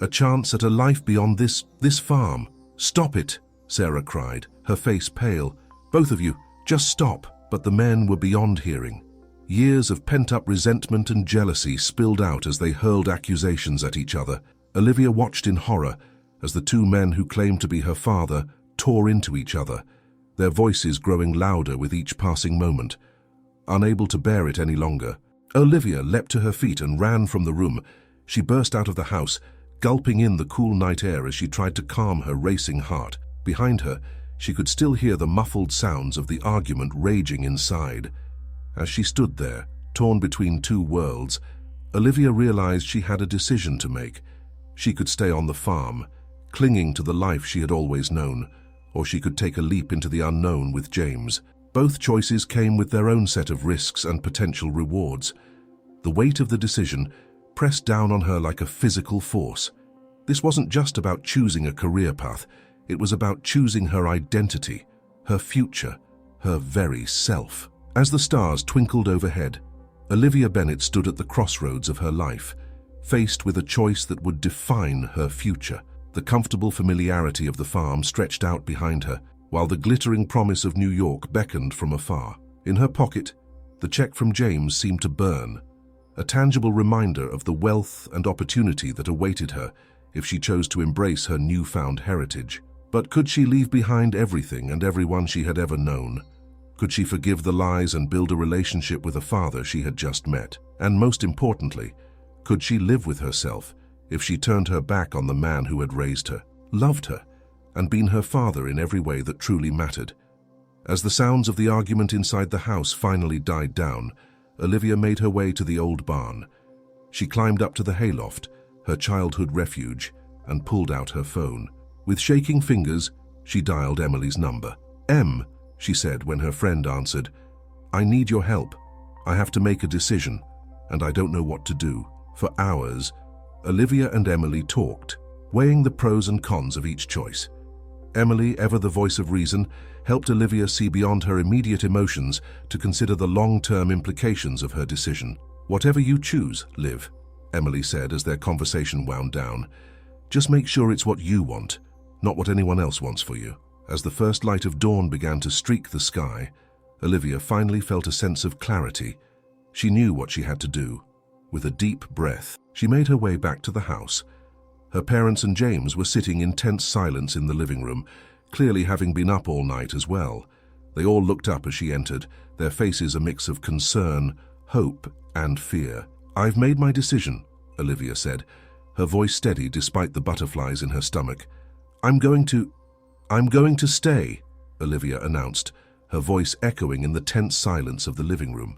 [SPEAKER 1] a chance at a life beyond this farm." "Stop it," Sarah cried, her face pale. "Both of you, just stop." But the men were beyond hearing. Years of pent-up resentment and jealousy spilled out as they hurled accusations at each other. Olivia watched in horror as the two men who claimed to be her father tore into each other, their voices growing louder with each passing moment. Unable to bear it any longer, Olivia leapt to her feet and ran from the room. She burst out of the house, gulping in the cool night air as she tried to calm her racing heart. Behind her, she could still hear the muffled sounds of the argument raging inside. As she stood there, torn between two worlds, Olivia realized she had a decision to make. She could stay on the farm, clinging to the life she had always known, or she could take a leap into the unknown with James. Both choices came with their own set of risks and potential rewards. The weight of the decision pressed down on her like a physical force. This wasn't just about choosing a career path, it was about choosing her identity, her future, her very self. As the stars twinkled overhead, Olivia Bennet stood at the crossroads of her life, faced with a choice that would define her future. The comfortable familiarity of the farm stretched out behind her, while the glittering promise of New York beckoned from afar. In her pocket, the check from James seemed to burn, a tangible reminder of the wealth and opportunity that awaited her if she chose to embrace her newfound heritage. But could she leave behind everything and everyone she had ever known? Could she forgive the lies and build a relationship with a father she had just met? And most importantly, could she live with herself if she turned her back on the man who had raised her, loved her, and been her father in every way that truly mattered? As the sounds of the argument inside the house finally died down, Olivia made her way to the old barn. She climbed up to the hayloft, her childhood refuge, and pulled out her phone. With shaking fingers, she dialed Emily's number. "Em," she said when her friend answered, "I need your help. I have to make a decision, and I don't know what to do." For hours, Olivia and Emily talked, weighing the pros and cons of each choice. Emily, ever the voice of reason, helped Olivia see beyond her immediate emotions to consider the long-term implications of her decision. "Whatever you choose, Liv," Emily said as their conversation wound down, "just make sure it's what you want, not what anyone else wants for you." As the first light of dawn began to streak the sky, Olivia finally felt a sense of clarity. She knew what she had to do. With a deep breath, she made her way back to the house. Her parents and James were sitting in tense silence in the living room, clearly having been up all night as well. They all looked up as she entered, their faces a mix of concern, hope, and fear. "I've made my decision," Olivia said, her voice steady despite the butterflies in her stomach. I'm going to stay," Olivia announced, her voice echoing in the tense silence of the living room.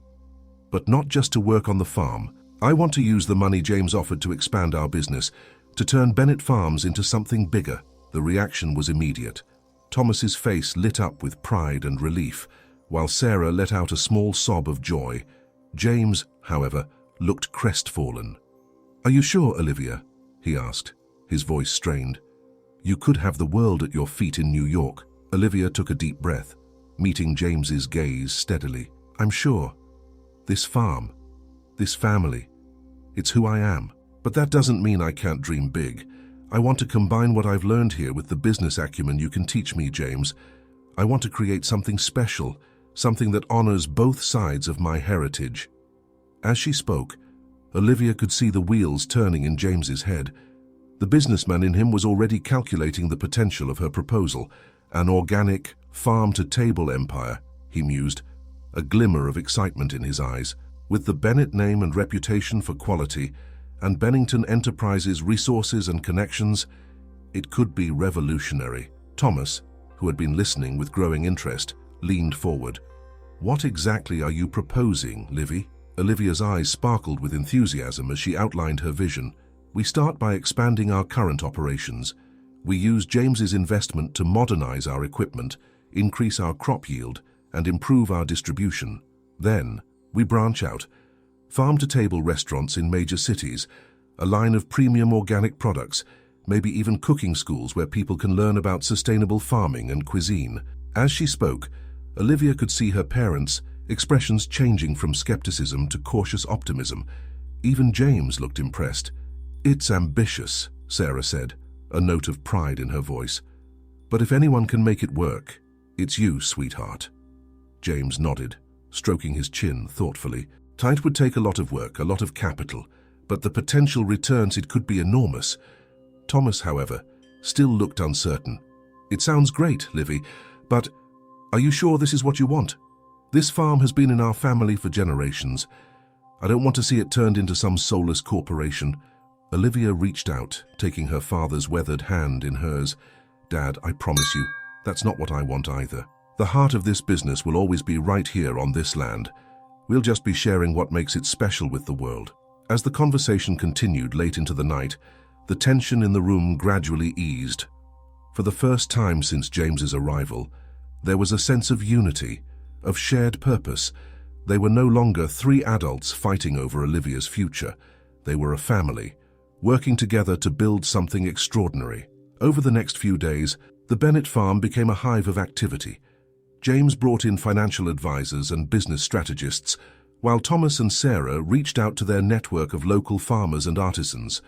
[SPEAKER 1] "But not just to work on the farm. I want to use the money James offered to expand our business, to turn Bennet Farms into something bigger." The reaction was immediate. Thomas's face lit up with pride and relief, while Sarah let out a small sob of joy. James, however, looked crestfallen. "Are you sure, Olivia?" he asked, his voice strained. "You could have the world at your feet in New York." Olivia took a deep breath, meeting James's gaze steadily. "I'm sure. This farm, this family, it's who I am. But that doesn't mean I can't dream big. I want to combine what I've learned here with the business acumen you can teach me, James. I want to create something special, something that honors both sides of my heritage." As she spoke, Olivia could see the wheels turning in James's head. The businessman in him was already calculating the potential of her proposal. An organic, farm-to-table empire, he mused, a glimmer of excitement in his eyes. With the Bennet name and reputation for quality, and Bennington Enterprises' resources and connections, it could be revolutionary. Thomas, who had been listening with growing interest, leaned forward. "What exactly are you proposing, Livy?" Olivia's eyes sparkled with enthusiasm as she outlined her vision. "We start by expanding our current operations. We use James's investment to modernize our equipment, increase our crop yield, and improve our distribution. Then, we branch out. Farm-to-table restaurants in major cities, a line of premium organic products, maybe even cooking schools where people can learn about sustainable farming and cuisine." As she spoke, Olivia could see her parents' expressions changing from skepticism to cautious optimism. Even James looked impressed. "It's ambitious," Sarah said, a note of pride in her voice. "But if anyone can make it work, it's you, sweetheart." James nodded, stroking his chin thoughtfully. "It would take a lot of work, a lot of capital, but the potential returns, it could be enormous." Thomas, however, still looked uncertain. "It sounds great, Livy, but are you sure this is what you want? This farm has been in our family for generations. I don't want to see it turned into some soulless corporation. Olivia reached out, taking her father's weathered hand in hers. Dad, I promise you, that's not what I want either. The heart of this business will always be right here on this land. We'll just be sharing what makes it special with the world. As the conversation continued late into the night, the tension in the room gradually eased. For the first time since James's arrival, there was a sense of unity, of shared purpose. They were no longer three adults fighting over Olivia's future. They were a family, working together to build something extraordinary. Over the next few days, the Bennett farm became a hive of activity. James brought in financial advisors and business strategists, while Thomas and Sarah reached out to their network of local farmers and artisans.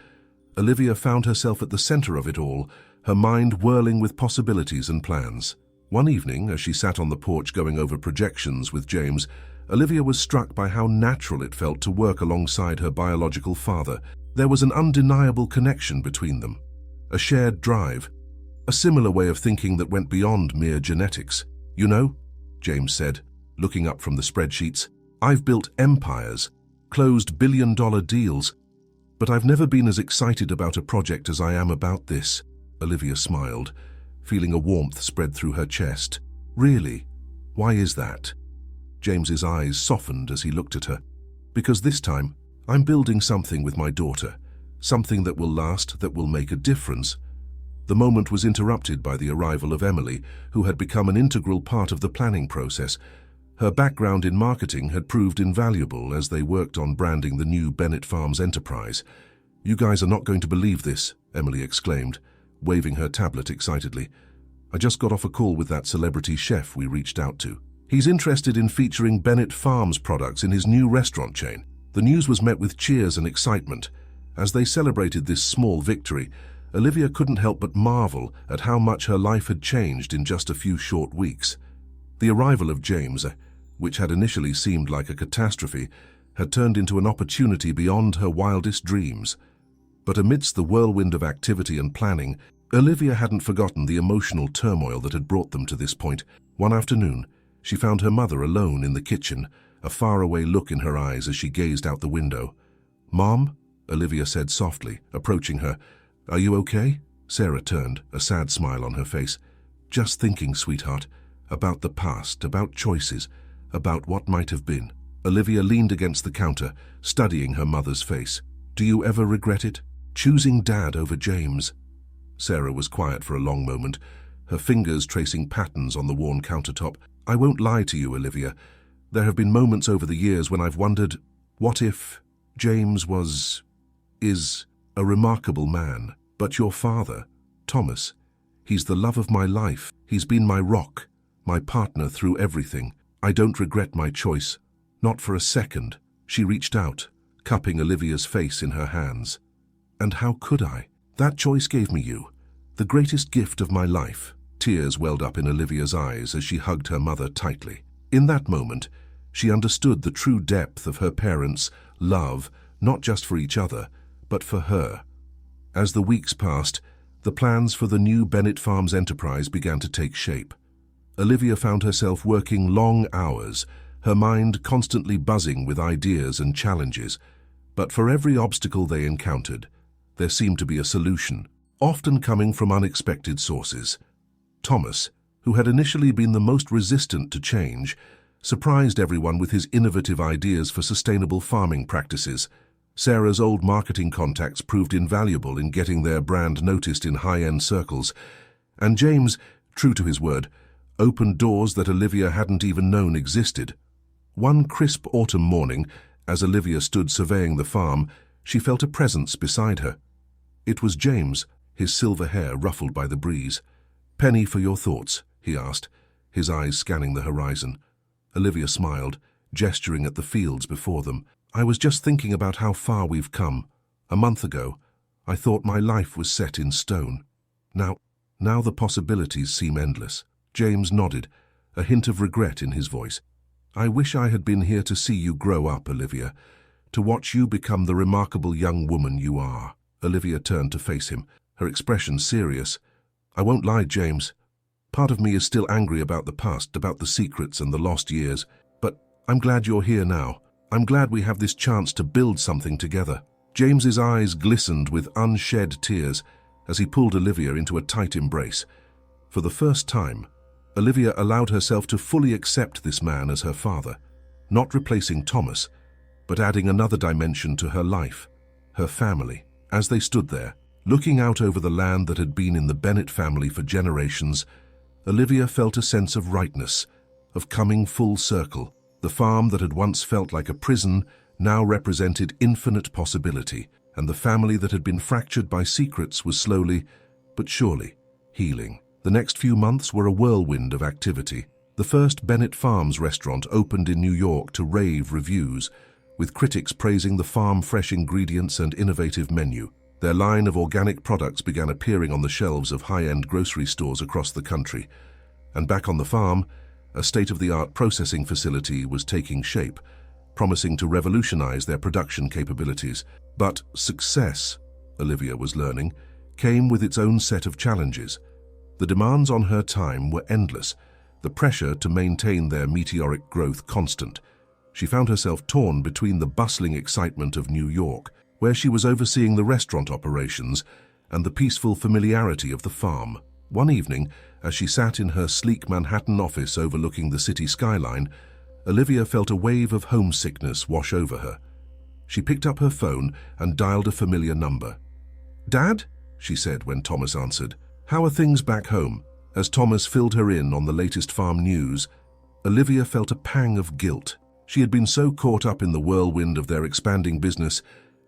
[SPEAKER 1] Olivia found herself at the center of it all, her mind whirling with possibilities and plans. One evening, as she sat on the porch going over projections with James, Olivia was struck by how natural it felt to work alongside her biological father. There was an undeniable connection between them, a shared drive, a similar way of thinking that went beyond mere genetics. You know, James said, looking up from the spreadsheets, I've built empires, closed billion-dollar deals, but I've never been as excited about a project as I am about this. Olivia smiled, feeling a warmth spread through her chest. Really? Why is that? James's eyes softened as he looked at her. Because this time, I'm building something with my daughter, something that will last, that will make a difference. The moment was interrupted by the arrival of Emily, who had become an integral part of the planning process. Her background in marketing had proved invaluable as they worked on branding the new Bennett Farms enterprise. You guys are not going to believe this, Emily exclaimed, waving her tablet excitedly. I just got off a call with that celebrity chef we reached out to. He's interested in featuring Bennett Farms products in his new restaurant chain. The news was met with cheers and excitement. As they celebrated this small victory, Olivia couldn't help but marvel at how much her life had changed in just a few short weeks. The arrival of James, which had initially seemed like a catastrophe, had turned into an opportunity beyond her wildest dreams. But amidst the whirlwind of activity and planning, Olivia hadn't forgotten the emotional turmoil that had brought them to this point. One afternoon, she found her mother alone in the kitchen, a faraway look in her eyes as she gazed out the window. "Mom?" Olivia said softly, approaching her. "Are you okay?" Sarah turned, a sad smile on her face. "Just thinking, sweetheart, about the past, about choices, about what might have been." Olivia leaned against the counter, studying her mother's face. "Do you ever regret it? Choosing Dad over James?" Sarah was quiet for a long moment, her fingers tracing patterns on the worn countertop. "I won't lie to you, Olivia. There have been moments over the years when I've wondered, what if James is a remarkable man, but your father, Thomas, he's the love of my life. He's been my rock, my partner through everything. I don't regret my choice, not for a second." She reached out, cupping Olivia's face in her hands. "And how could I? That choice gave me you, the greatest gift of my life." Tears welled up in Olivia's eyes as she hugged her mother tightly. In that moment, she understood the true depth of her parents' love, not just for each other, but for her. As the weeks passed, the plans for the new Bennett Farms enterprise began to take shape. Olivia found herself working long hours, her mind constantly buzzing with ideas and challenges. But for every obstacle they encountered, there seemed to be a solution, often coming from unexpected sources. Thomas, who had initially been the most resistant to change, surprised everyone with his innovative ideas for sustainable farming practices. Sarah's old marketing contacts proved invaluable in getting their brand noticed in high-end circles. And James, true to his word, opened doors that Olivia hadn't even known existed. One crisp autumn morning, as Olivia stood surveying the farm, she felt a presence beside her. It was James, his silver hair ruffled by the breeze. "Penny, for your thoughts?" he asked, his eyes scanning the horizon. Olivia smiled, gesturing at the fields before them. "I was just thinking about how far we've come. A month ago, I thought my life was set in stone. Now the possibilities seem endless." James nodded, a hint of regret in his voice. "I wish I had been here to see you grow up, Olivia, to watch you become the remarkable young woman you are." Olivia turned to face him, her expression serious. "I won't lie, James. Part of me is still angry about the past, about the secrets and the lost years, but I'm glad you're here now. I'm glad we have this chance to build something together." James's eyes glistened with unshed tears as he pulled Olivia into a tight embrace. For the first time, Olivia allowed herself to fully accept this man as her father, not replacing Thomas, but adding another dimension to her life, her family. As they stood there, looking out over the land that had been in the Bennett family for generations, Olivia felt a sense of rightness, of coming full circle. The farm that had once felt like a prison now represented infinite possibility, and the family that had been fractured by secrets was slowly, but surely, healing. The next few months were a whirlwind of activity. The first Bennett Farms restaurant opened in New York to rave reviews, with critics praising the farm-fresh ingredients and innovative menu. Their line of organic products began appearing on the shelves of high-end grocery stores across the country. And back on the farm, a state-of-the-art processing facility was taking shape, promising to revolutionize their production capabilities. But success, Olivia was learning, came with its own set of challenges. The demands on her time were endless, the pressure to maintain their meteoric growth constant. She found herself torn between the bustling excitement of New York, where she was overseeing the restaurant operations, and the peaceful familiarity of the farm. One evening, as she sat in her sleek Manhattan office overlooking the city skyline, Olivia felt a wave of homesickness wash over her. She picked up her phone and dialed a familiar number. "Dad?" she said when Thomas answered. "How are things back home?" As Thomas filled her in on the latest farm news, Olivia felt a pang of guilt. She had been so caught up in the whirlwind of their expanding business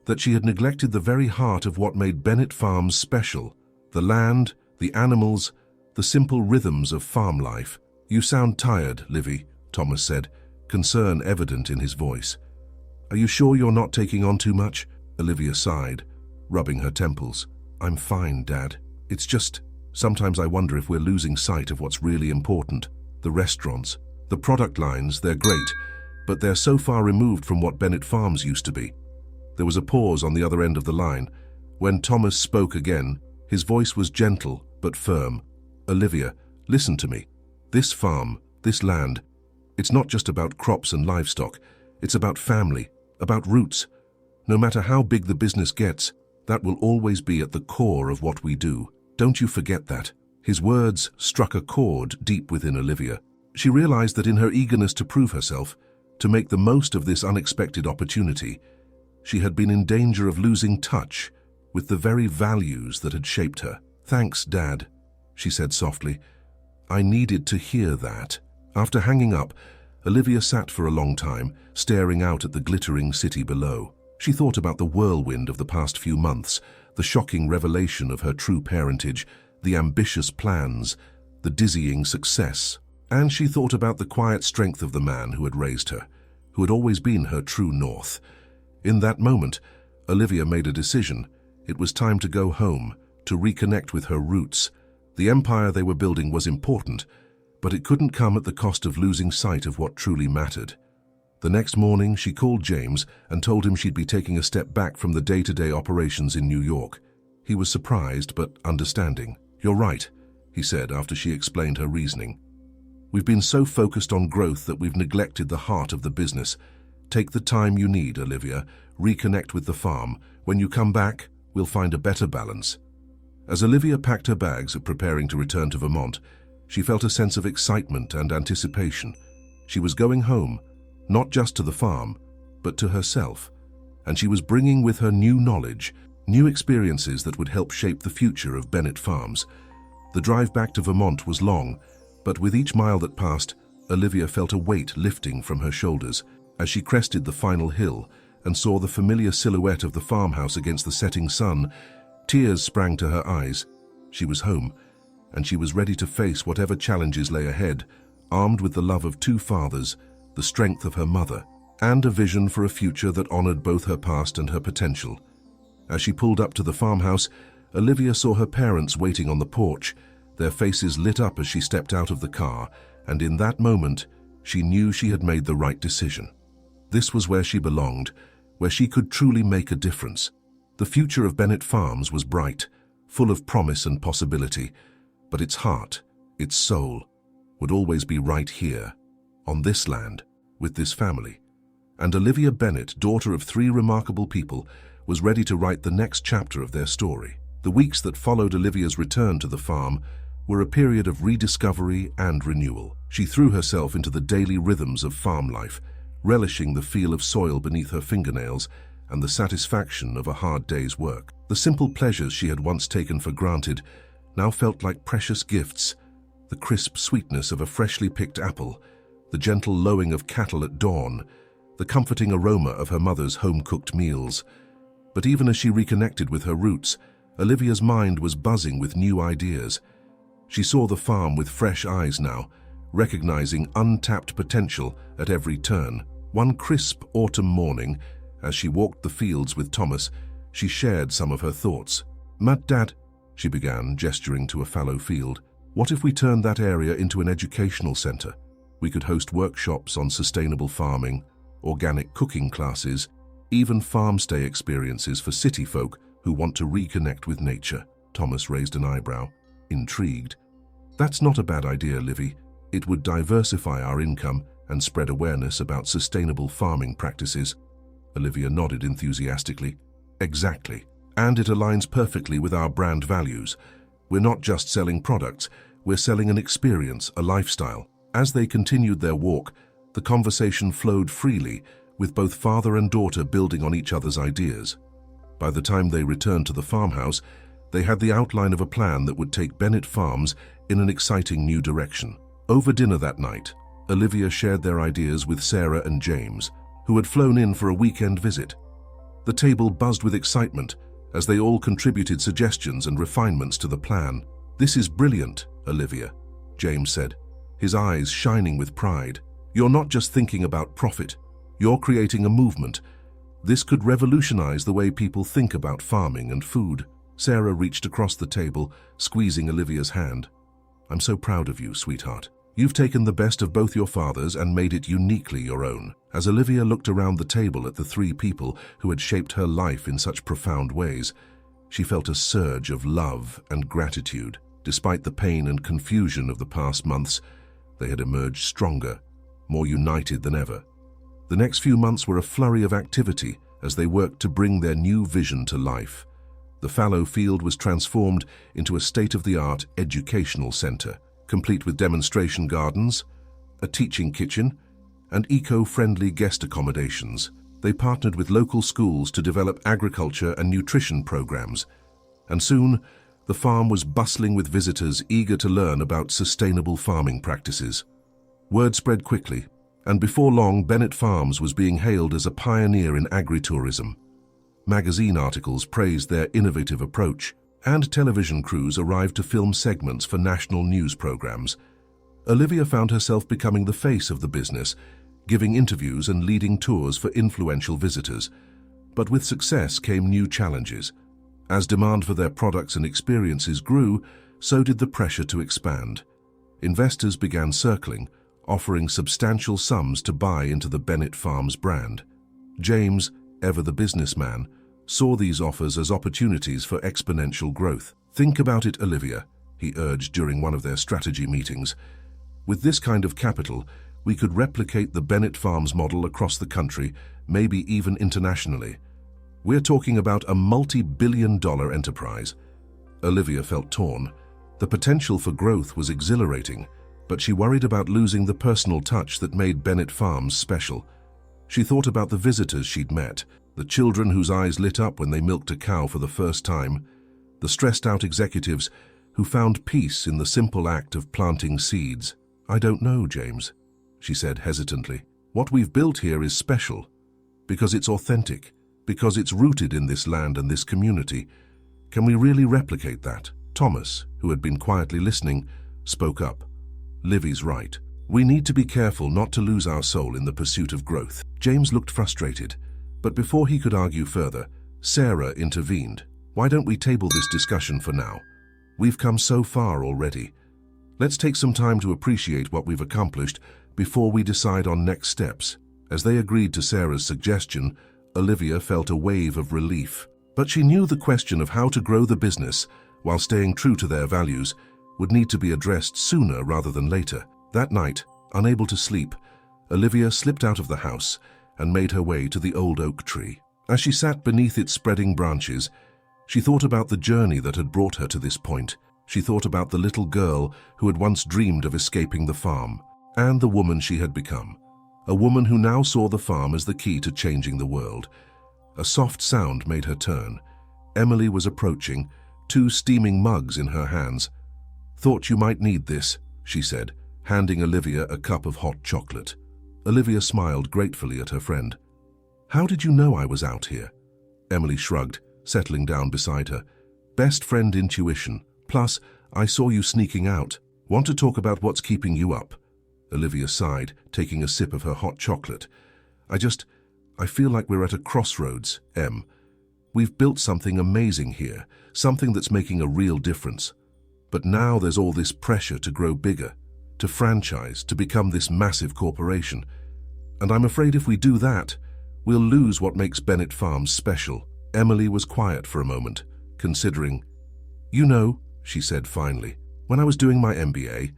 [SPEAKER 1] that she had neglected the very heart of what made Bennett Farms special: the land, the animals, the simple rhythms of farm life. "You sound tired, Livy," Thomas said, concern evident in his voice. "Are you sure you're not taking on too much?" Olivia sighed, rubbing her temples. "I'm fine, Dad. It's just, sometimes I wonder if we're losing sight of what's really important. The restaurants, the product lines, they're great, but they're so far removed from what Bennett Farms used to be." There was a pause on the other end of the line. When Thomas spoke again, his voice was gentle but firm. "Olivia, listen to me. This farm, this land, it's not just about crops and livestock. It's about family, about roots. No matter how big the business gets, that will always be at the core of what we do. Don't you forget that." His words struck a chord deep within Olivia. She realized that in her eagerness to prove herself, to make the most of this unexpected opportunity, she had been in danger of losing touch with the very values that had shaped her. "Thanks, Dad," she said softly. "I needed to hear that." After hanging up, Olivia sat for a long time, staring out at the glittering city below. She thought about the whirlwind of the past few months, the shocking revelation of her true parentage, the ambitious plans, the dizzying success. And she thought about the quiet strength of the man who had raised her, who had always been her true north. In that moment, Olivia made a decision. It was time to go home, to reconnect with her roots. The empire they were building was important, but it couldn't come at the cost of losing sight of what truly mattered. The next morning, she called James and told him she'd be taking a step back from the day-to-day operations in New York. He was surprised but understanding. "You're right," he said after she explained her reasoning. "We've been so focused on growth that we've neglected the heart of the business. Take the time you need, Olivia. Reconnect with the farm. When you come back, we'll find a better balance." As Olivia packed her bags, preparing to return to Vermont, she felt a sense of excitement and anticipation. She was going home, not just to the farm, but to herself. And she was bringing with her new knowledge, new experiences that would help shape the future of Bennett Farms. The drive back to Vermont was long, but with each mile that passed, Olivia felt a weight lifting from her shoulders. As she crested the final hill and saw the familiar silhouette of the farmhouse against the setting sun, tears sprang to her eyes. She was home, and she was ready to face whatever challenges lay ahead, armed with the love of two fathers, the strength of her mother, and a vision for a future that honored both her past and her potential. As she pulled up to the farmhouse, Olivia saw her parents waiting on the porch, their faces lit up as she stepped out of the car, and in that moment, she knew she had made the right decision. This was where she belonged, where she could truly make a difference. The future of Bennett Farms was bright, full of promise and possibility, but its heart, its soul, would always be right here, on this land, with this family. And Olivia Bennett, daughter of three remarkable people, was ready to write the next chapter of their story. The weeks that followed Olivia's return to the farm were a period of rediscovery and renewal. She threw herself into the daily rhythms of farm life, relishing the feel of soil beneath her fingernails and the satisfaction of a hard day's work. The simple pleasures she had once taken for granted now felt like precious gifts: the crisp sweetness of a freshly picked apple, the gentle lowing of cattle at dawn, the comforting aroma of her mother's home-cooked meals. But even as she reconnected with her roots, Olivia's mind was buzzing with new ideas. She saw the farm with fresh eyes now, recognizing untapped potential at every turn. One crisp autumn morning, as she walked the fields with Thomas, she shared some of her thoughts. "Dad," she began, gesturing to a fallow field, "what if we turned that area into an educational center? We could host workshops on sustainable farming, organic cooking classes, even farm stay experiences for city folk who want to reconnect with nature." Thomas raised an eyebrow, intrigued. "That's not a bad idea, Livy. It would diversify our income and spread awareness about sustainable farming practices." Olivia nodded enthusiastically. "Exactly. And it aligns perfectly with our brand values. We're not just selling products, we're selling an experience, a lifestyle." As they continued their walk, the conversation flowed freely, with both father and daughter building on each other's ideas. By the time they returned to the farmhouse, they had the outline of a plan that would take Bennett Farms in an exciting new direction. Over dinner that night, Olivia shared their ideas with Sarah and James, who had flown in for a weekend visit. The table buzzed with excitement as they all contributed suggestions and refinements to the plan. "This is brilliant, Olivia," James said, his eyes shining with pride. "You're not just thinking about profit, you're creating a movement. This could revolutionize the way people think about farming and food." Sarah reached across the table, squeezing Olivia's hand. "I'm so proud of you, sweetheart. You've taken the best of both your fathers and made it uniquely your own." As Olivia looked around the table at the three people who had shaped her life in such profound ways, she felt a surge of love and gratitude. Despite the pain and confusion of the past months, they had emerged stronger, more united than ever. The next few months were a flurry of activity as they worked to bring their new vision to life. The fallow field was transformed into a state-of-the-art educational center, complete with demonstration gardens, a teaching kitchen, and eco-friendly guest accommodations. They partnered with local schools to develop agriculture and nutrition programs, and soon the farm was bustling with visitors eager to learn about sustainable farming practices. Word spread quickly, and before long Bennett Farms was being hailed as a pioneer in agritourism. Magazine articles praised their innovative approach, and television crews arrived to film segments for national news programs. Olivia found herself becoming the face of the business, giving interviews and leading tours for influential visitors. But with success came new challenges. As demand for their products and experiences grew, so did the pressure to expand. Investors began circling, offering substantial sums to buy into the Bennett Farms brand. James, ever the businessman, saw these offers as opportunities for exponential growth. "Think about it, Olivia," he urged during one of their strategy meetings. "With this kind of capital, we could replicate the Bennett Farms model across the country, maybe even internationally. We're talking about a multi-billion-dollar enterprise." Olivia felt torn. The potential for growth was exhilarating, but she worried about losing the personal touch that made Bennett Farms special. She thought about the visitors she'd met, the children whose eyes lit up when they milked a cow for the first time, the stressed-out executives who found peace in the simple act of planting seeds. "I don't know, James," she said hesitantly. "What we've built here is special, because it's authentic, because it's rooted in this land and this community. Can we really replicate that?" Thomas, who had been quietly listening, spoke up. "Livy's right. We need to be careful not to lose our soul in the pursuit of growth." James looked frustrated, but before he could argue further, Sarah intervened. "Why don't we table this discussion for now? We've come so far already. Let's take some time to appreciate what we've accomplished before we decide on next steps." As they agreed to Sarah's suggestion, Olivia felt a wave of relief. But she knew the question of how to grow the business while staying true to their values would need to be addressed sooner rather than later. That night, unable to sleep, Olivia slipped out of the house and made her way to the old oak tree. As she sat beneath its spreading branches, she thought about the journey that had brought her to this point. She thought about the little girl who had once dreamed of escaping the farm, and the woman she had become. A woman who now saw the farm as the key to changing the world. A soft sound made her turn. Emily was approaching, 2 steaming mugs in her hands. "Thought you might need this," she said, handing Olivia a cup of hot chocolate. Olivia smiled gratefully at her friend. "How did you know I was out here?" Emily shrugged, settling down beside her. "Best friend intuition. Plus, I saw you sneaking out. Want to talk about what's keeping you up?" Olivia sighed, taking a sip of her hot chocolate. I feel like we're at a crossroads, Em. We've built something amazing here, something that's making a real difference. But now there's all this pressure to grow bigger, to franchise, to become this massive corporation. And I'm afraid if we do that, we'll lose what makes Bennett Farms special." Emily was quiet for a moment, considering. "You know," she said finally, "when I was doing my MBA,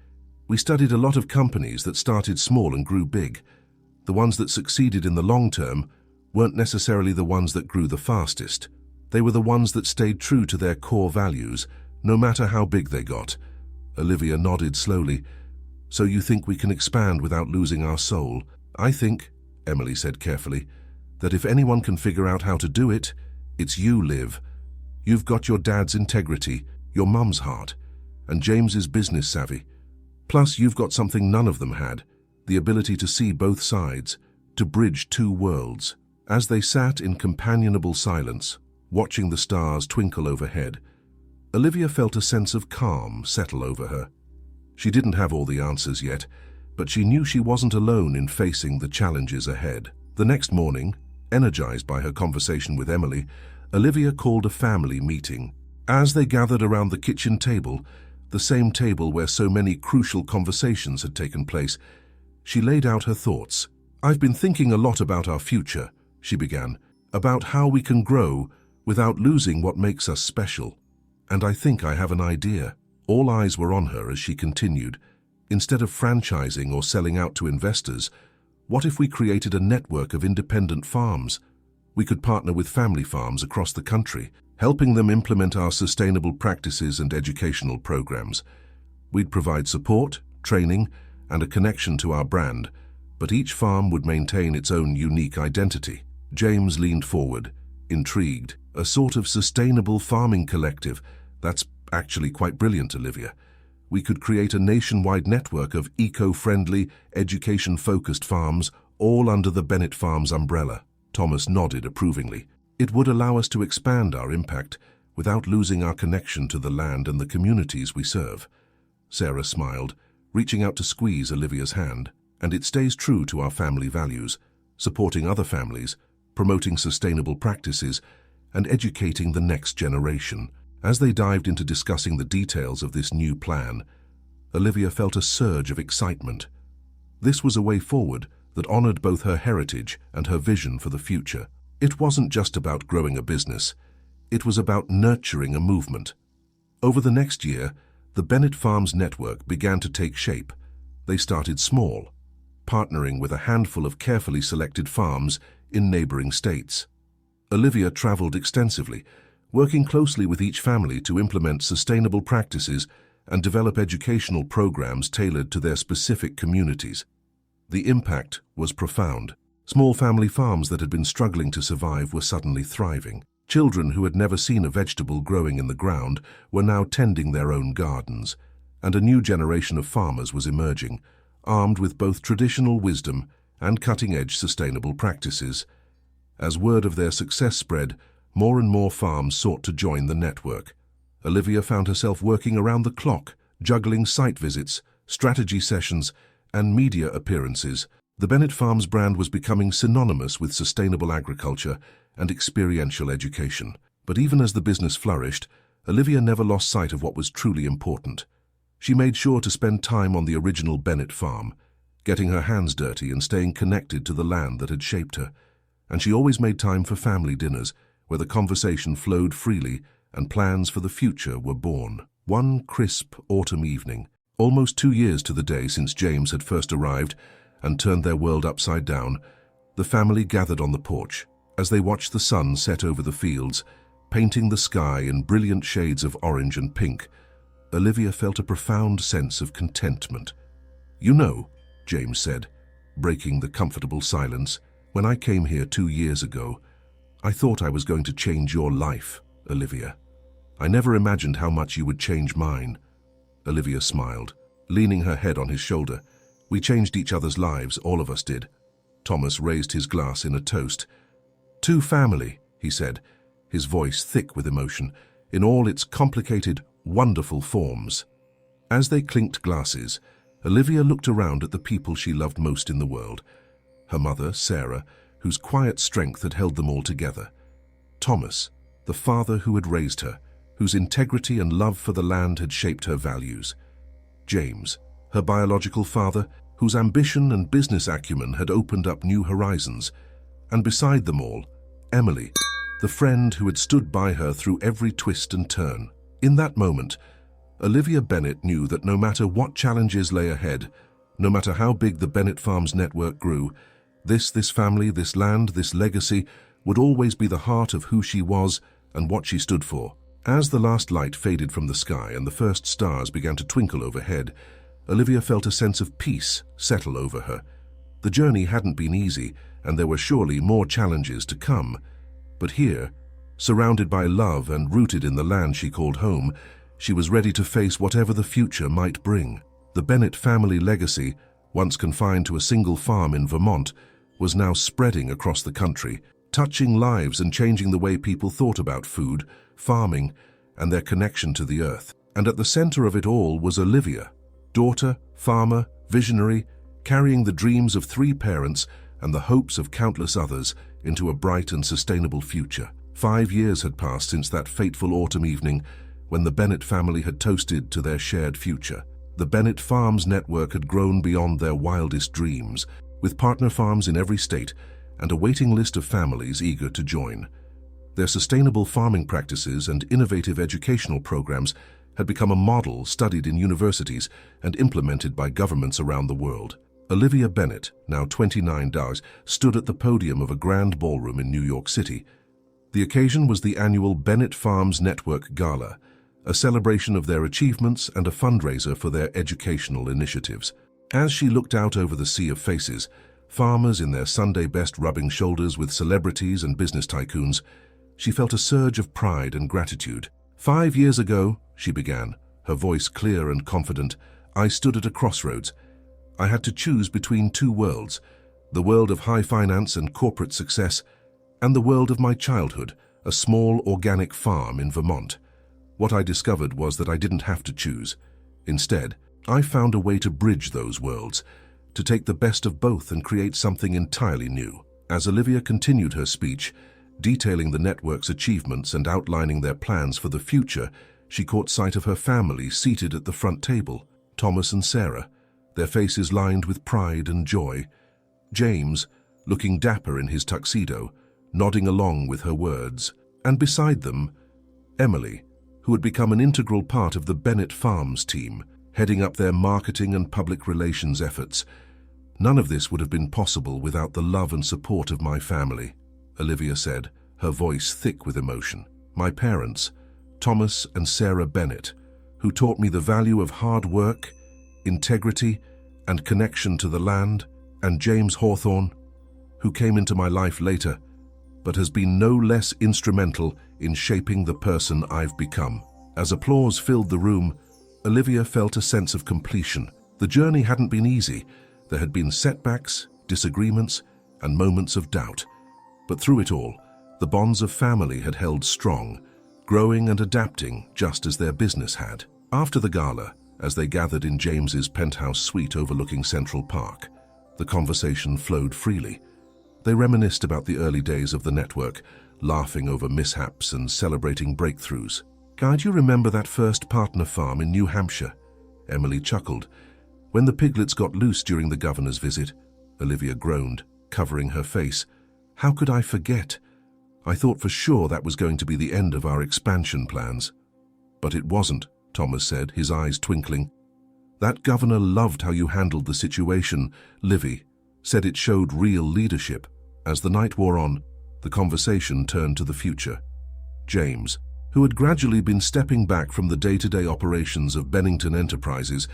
[SPEAKER 1] we studied a lot of companies that started small and grew big. The ones that succeeded in the long term weren't necessarily the ones that grew the fastest. They were the ones that stayed true to their core values, no matter how big they got." Olivia nodded slowly. "So you think we can expand without losing our soul?" "I think," Emily said carefully, "that if anyone can figure out how to do it, it's you, Liv. You've got your dad's integrity, your mum's heart, and James's business savvy. Plus, you've got something none of them had, the ability to see both sides, to bridge 2 worlds." As they sat in companionable silence, watching the stars twinkle overhead, Olivia felt a sense of calm settle over her. She didn't have all the answers yet, but she knew she wasn't alone in facing the challenges ahead. The next morning, energized by her conversation with Emily, Olivia called a family meeting. As they gathered around the kitchen table, the same table where so many crucial conversations had taken place, she laid out her thoughts. "I've been thinking a lot about our future," she began, "about how we can grow without losing what makes us special. And I think I have an idea." All eyes were on her as she continued. "Instead of franchising or selling out to investors, what if we created a network of independent farms? We could partner with family farms across the country, helping them implement our sustainable practices and educational programs. We'd provide support, training, and a connection to our brand, but each farm would maintain its own unique identity." James leaned forward, intrigued. "A sort of sustainable farming collective. That's actually quite brilliant, Olivia. We could create a nationwide network of eco-friendly, education-focused farms, all under the Bennett Farms umbrella." Thomas nodded approvingly. "It would allow us to expand our impact without losing our connection to the land and the communities we serve." Sarah smiled, reaching out to squeeze Olivia's hand. "And it stays true to our family values, supporting other families, promoting sustainable practices, and educating the next generation." As they dived into discussing the details of this new plan, Olivia felt a surge of excitement. This was a way forward that honored both her heritage and her vision for the future. It wasn't just about growing a business. It was about nurturing a movement. Over the next year, the Bennett Farms network began to take shape. They started small, partnering with a handful of carefully selected farms in neighboring states. Olivia traveled extensively, working closely with each family to implement sustainable practices and develop educational programs tailored to their specific communities. The impact was profound. Small family farms that had been struggling to survive were suddenly thriving. Children who had never seen a vegetable growing in the ground were now tending their own gardens, and a new generation of farmers was emerging, armed with both traditional wisdom and cutting-edge sustainable practices. As word of their success spread, more and more farms sought to join the network. Olivia found herself working around the clock, juggling site visits, strategy sessions, and media appearances. The Bennett Farms brand was becoming synonymous with sustainable agriculture and experiential education. But even as the business flourished, Olivia never lost sight of what was truly important. She made sure to spend time on the original Bennett farm, getting her hands dirty and staying connected to the land that had shaped her. And she always made time for family dinners, where the conversation flowed freely and plans for the future were born. One crisp autumn evening, almost 2 years to the day since James had first arrived and turned their world upside down, The family gathered on the porch. As they watched the sun set over the fields, painting the sky in brilliant shades of orange and pink, Olivia felt a profound sense of contentment. "You know," James said, breaking the comfortable silence, "when I came here 2 years ago, I thought I was going to change your life, Olivia. I never imagined how much you would change mine." Olivia smiled, leaning her head on his shoulder. "We changed each other's lives, all of us did." Thomas raised his glass in a toast. "To family," he said, his voice thick with emotion, in all its complicated, wonderful forms. As they clinked glasses, Olivia looked around at the people she loved most in the world. Her mother, Sarah, whose quiet strength had held them all together. Thomas, the father who had raised her, whose integrity and love for the land had shaped her values. James, her biological father, whose ambition and business acumen had opened up new horizons. And beside them all, Emily, the friend who had stood by her through every twist and turn. In that moment, Olivia Bennett knew that no matter what challenges lay ahead, no matter how big the Bennett Farms network grew, this family, this land, this legacy would always be the heart of who she was and what she stood for. As the last light faded from the sky and the first stars began to twinkle overhead, Olivia felt a sense of peace settle over her. The journey hadn't been easy, and there were surely more challenges to come. But here, surrounded by love and rooted in the land she called home, she was ready to face whatever the future might bring. The Bennett family legacy, once confined to a single farm in Vermont, was now spreading across the country, touching lives and changing the way people thought about food, farming, and their connection to the earth. And at the center of it all was Olivia, daughter, farmer, visionary, carrying the dreams of 3 parents and the hopes of countless others into a bright and sustainable future. 5 years had passed since that fateful autumn evening when the Bennett family had toasted to their shared future. The Bennett Farms network had grown beyond their wildest dreams, with partner farms in every state and a waiting list of families eager to join. Their sustainable farming practices and innovative educational programs had become a model studied in universities and implemented by governments around the world. Olivia Bennett, now 29, stood at the podium of a grand ballroom in New York City. The occasion was the annual Bennett Farms Network Gala, a celebration of their achievements and a fundraiser for their educational initiatives. As she looked out over the sea of faces, farmers in their Sunday best rubbing shoulders with celebrities and business tycoons, she felt a surge of pride and gratitude. 5 years ago, she began, her voice clear and confident, I stood at a crossroads. I had to choose between 2 worlds, the world of high finance and corporate success, and the world of my childhood, a small organic farm in Vermont. What I discovered was that I didn't have to choose. Instead, I found a way to bridge those worlds, to take the best of both and create something entirely new. As Olivia continued her speech, detailing the network's achievements and outlining their plans for the future, she caught sight of her family seated at the front table, Thomas and Sarah, their faces lined with pride and joy. James, looking dapper in his tuxedo, nodding along with her words. And beside them, Emily, who had become an integral part of the Bennett Farms team, heading up their marketing and public relations efforts. None of this would have been possible without the love and support of my family, Olivia said, her voice thick with emotion. My parents, Thomas and Sarah Bennett, who taught me the value of hard work, integrity, and connection to the land, and James Hawthorne, who came into my life later, but has been no less instrumental in shaping the person I've become. As applause filled the room, Olivia felt a sense of completion. The journey hadn't been easy. There had been setbacks, disagreements, and moments of doubt. But through it all, the bonds of family had held strong, growing and adapting just as their business had. After the gala, as they gathered in James's penthouse suite overlooking Central Park, the conversation flowed freely. They reminisced about the early days of the network, laughing over mishaps and celebrating breakthroughs. "Do you remember that first partner farm in New Hampshire?" Emily chuckled. "When the piglets got loose during the governor's visit," Olivia groaned, covering her face. "How could I forget? I thought for sure that was going to be the end of our expansion plans." "But it wasn't," Thomas said, his eyes twinkling. "That governor loved how you handled the situation. Livy said it showed real leadership." As the night wore on, the conversation turned to the future. James, who had gradually been stepping back from the day-to-day operations of Bennington Enterprises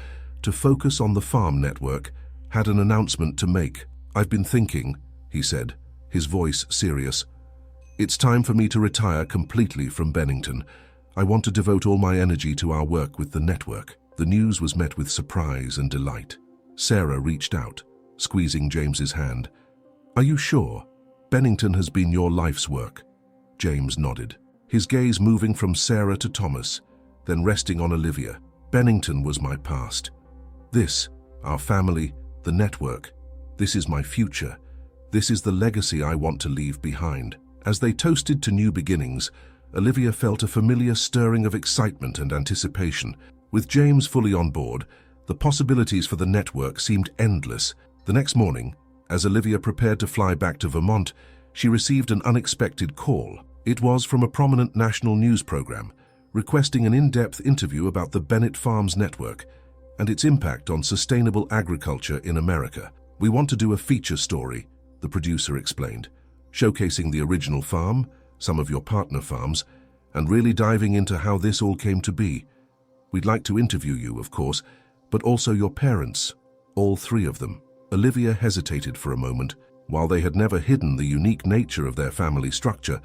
[SPEAKER 1] to focus on the farm network, had an announcement to make. "I've been thinking," he said, his voice serious. "It's time for me to retire completely from Bennington. I want to devote all my energy to our work with the network." The news was met with surprise and delight. Sarah reached out, squeezing James's hand. "Are you sure? Bennington has been your life's work." James nodded, his gaze moving from Sarah to Thomas, then resting on Olivia. "Bennington was my past. This, our family, the network, this is my future. This is the legacy I want to leave behind." As they toasted to new beginnings, Olivia felt a familiar stirring of excitement and anticipation. With James fully on board, the possibilities for the network seemed endless. The next morning, as Olivia prepared to fly back to Vermont, she received an unexpected call. It was from a prominent national news program, requesting an in-depth interview about the Bennett Farms network and its impact on sustainable agriculture in America. "We want to do a feature story," the producer explained, "showcasing the original farm, some of your partner farms, and really diving into how this all came to be. We'd like to interview you, of course, but also your parents, all three of them." Olivia hesitated for a moment. While they had never hidden the unique nature of their family structure,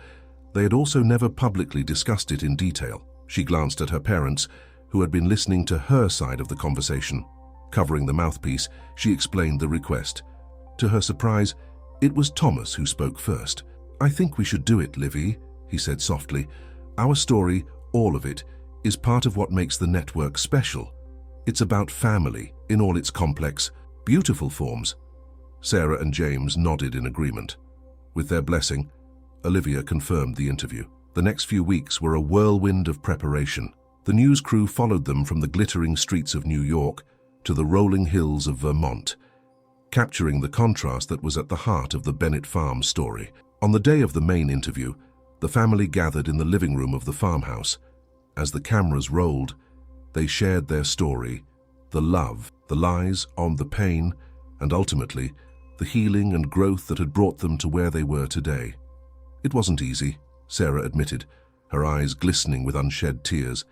[SPEAKER 1] they had also never publicly discussed it in detail. She glanced at her parents, who had been listening to her side of the conversation. Covering the mouthpiece, she explained the request. To her surprise, it was Thomas who spoke first. "I think we should do it, Livy," he said softly. "Our story, all of it, is part of what makes the network special. It's about family in all its complex, beautiful forms." Sarah and James nodded in agreement. With their blessing, Olivia confirmed the interview. The next few weeks were a whirlwind of preparation. The news crew followed them from the glittering streets of New York to the rolling hills of Vermont, capturing the contrast that was at the heart of the Bennett Farms story. On the day of the main interview, the family gathered in the living room of the farmhouse. As the cameras rolled, they shared their story, the love, the lies, the pain, and ultimately, the healing and growth that had brought them to where they were today. "It wasn't easy," Sarah admitted, her eyes glistening with unshed tears.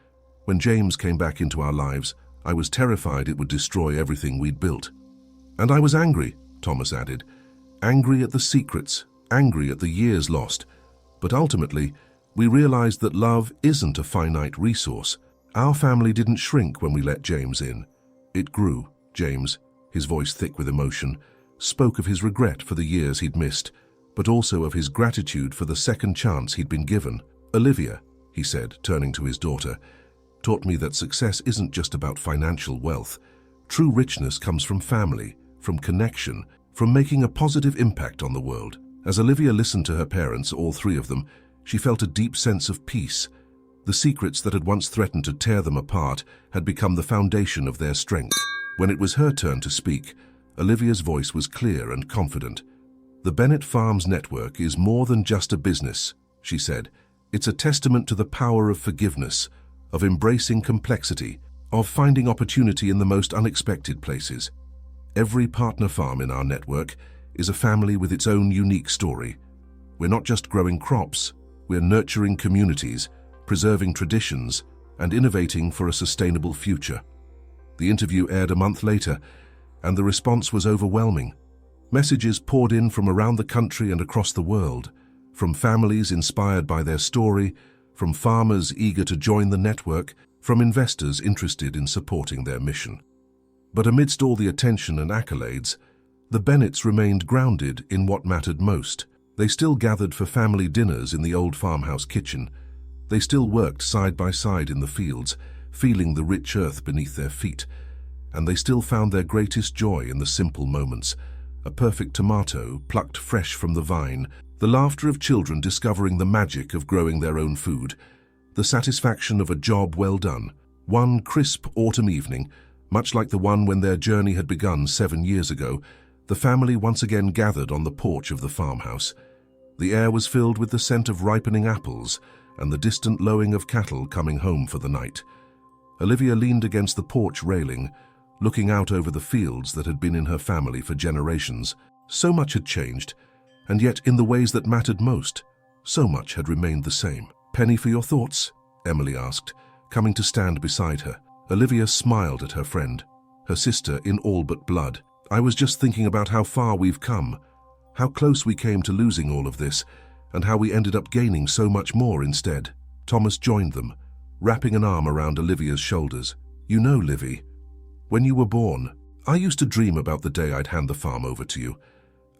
[SPEAKER 1] "When James came back into our lives, I was terrified it would destroy everything we'd built. And I was angry," Thomas added. "Angry at the secrets, angry at the years lost. But ultimately, we realized that love isn't a finite resource. Our family didn't shrink when we let James in. It grew." James, his voice thick with emotion, spoke of his regret for the years he'd missed, but also of his gratitude for the second chance he'd been given. "Olivia," he said, turning to his daughter, "taught me that success isn't just about financial wealth. True richness comes from family, from connection, from making a positive impact on the world." As Olivia listened to her parents, all three of them, she felt a deep sense of peace. The secrets that had once threatened to tear them apart had become the foundation of their strength. When it was her turn to speak, Olivia's voice was clear and confident. "The Bennett Farms network is more than just a business," she said. "It's a testament to the power of forgiveness, of embracing complexity, of finding opportunity in the most unexpected places. Every partner farm in our network is a family with its own unique story. We're not just growing crops, we're nurturing communities, preserving traditions, and innovating for a sustainable future." The interview aired a month later, and the response was overwhelming. Messages poured in from around the country and across the world, from families inspired by their story, from farmers eager to join the network, from investors interested in supporting their mission. But amidst all the attention and accolades, the Bennetts remained grounded in what mattered most. They still gathered for family dinners in the old farmhouse kitchen. They still worked side by side in the fields, feeling the rich earth beneath their feet. And they still found their greatest joy in the simple moments: a perfect tomato plucked fresh from the vine, the laughter of children discovering the magic of growing their own food, the satisfaction of a job well done. One crisp autumn evening, much like the one when their journey had begun 7 years ago, the family once again gathered on the porch of the farmhouse. The air was filled with the scent of ripening apples and the distant lowing of cattle coming home for the night. Olivia leaned against the porch railing, looking out over the fields that had been in her family for generations. So much had changed, And yet, in the ways that mattered most, so much had remained the same. "Penny, for your thoughts?" Emily asked, coming to stand beside her. Olivia smiled at her friend, her sister in all but blood. "I was just thinking about how far we've come, how close we came to losing all of this, and how we ended up gaining so much more instead." Thomas joined them, wrapping an arm around Olivia's shoulders. "You know, Livy, when you were born, I used to dream about the day I'd hand the farm over to you.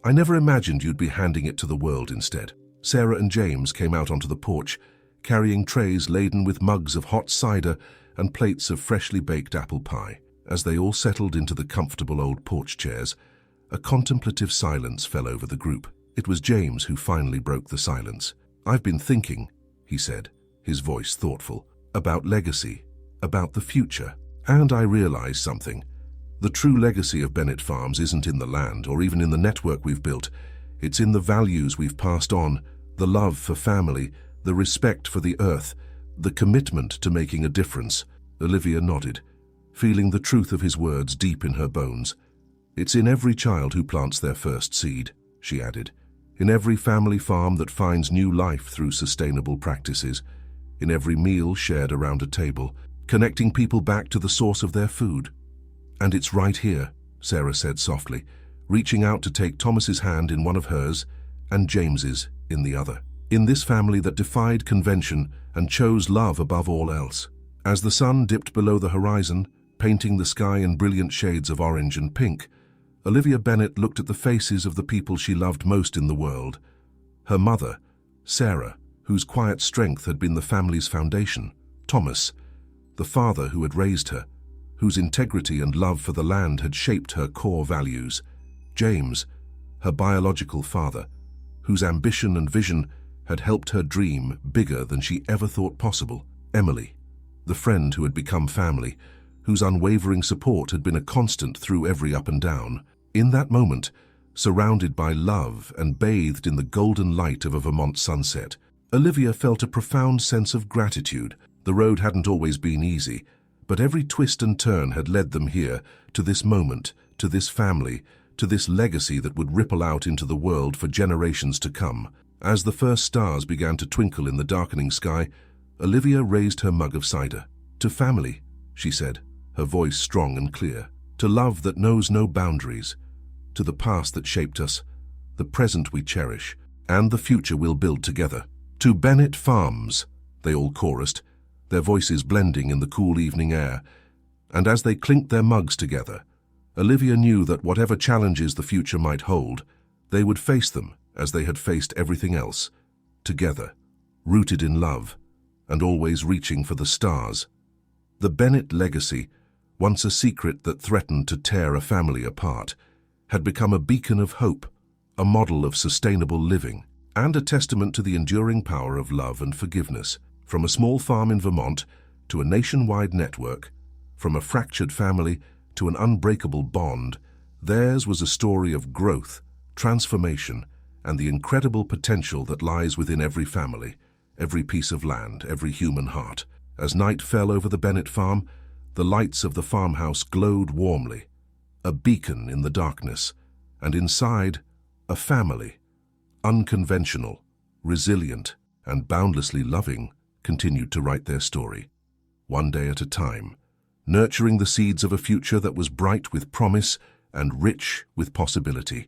[SPEAKER 1] I never imagined you'd be handing it to the world instead." Sarah and James came out onto the porch, carrying trays laden with mugs of hot cider and plates of freshly baked apple pie. As they all settled into the comfortable old porch chairs, a contemplative silence fell over the group. It was James who finally broke the silence. "I've been thinking," he said, his voice thoughtful, "about legacy, about the future. And I realized something. The true legacy of Bennett Farms isn't in the land or even in the network we've built. It's in the values we've passed on, the love for family, the respect for the earth, the commitment to making a difference." Olivia nodded, feeling the truth of his words deep in her bones. "It's in every child who plants their first seed," she added, "in every family farm that finds new life through sustainable practices, in every meal shared around a table, connecting people back to the source of their food. And it's right here," Sarah said softly, reaching out to take Thomas's hand in one of hers and James's in the other. "In this family that defied convention and chose love above all else." As the sun dipped below the horizon, painting the sky in brilliant shades of orange and pink, Olivia Bennett looked at the faces of the people she loved most in the world. Her mother, Sarah, whose quiet strength had been the family's foundation. Thomas, the father who had raised her, whose integrity and love for the land had shaped her core values. James, her biological father, whose ambition and vision had helped her dream bigger than she ever thought possible. Emily, the friend who had become family, whose unwavering support had been a constant through every up and down. In that moment, surrounded by love and bathed in the golden light of a Vermont sunset, Olivia felt a profound sense of gratitude. The road hadn't always been easy, but every twist and turn had led them here, to this moment, to this family, to this legacy that would ripple out into the world for generations to come. As the first stars began to twinkle in the darkening sky, Olivia raised her mug of cider. "To family," she said, her voice strong and clear. "To love that knows no boundaries. To the past that shaped us, the present we cherish, and the future we'll build together. To Bennett Farms," they all chorused, their voices blending in the cool evening air. And as they clinked their mugs together, Olivia knew that whatever challenges the future might hold, they would face them as they had faced everything else, together, rooted in love, and always reaching for the stars. The Bennett legacy, once a secret that threatened to tear a family apart, had become a beacon of hope, a model of sustainable living, and a testament to the enduring power of love and forgiveness. From a small farm in Vermont to a nationwide network, from a fractured family to an unbreakable bond, theirs was a story of growth, transformation, and the incredible potential that lies within every family, every piece of land, every human heart. As night fell over the Bennett farm, the lights of the farmhouse glowed warmly, a beacon in the darkness, and inside, a family, unconventional, resilient, and boundlessly loving, continued to write their story, one day at a time, nurturing the seeds of a future that was bright with promise and rich with possibility.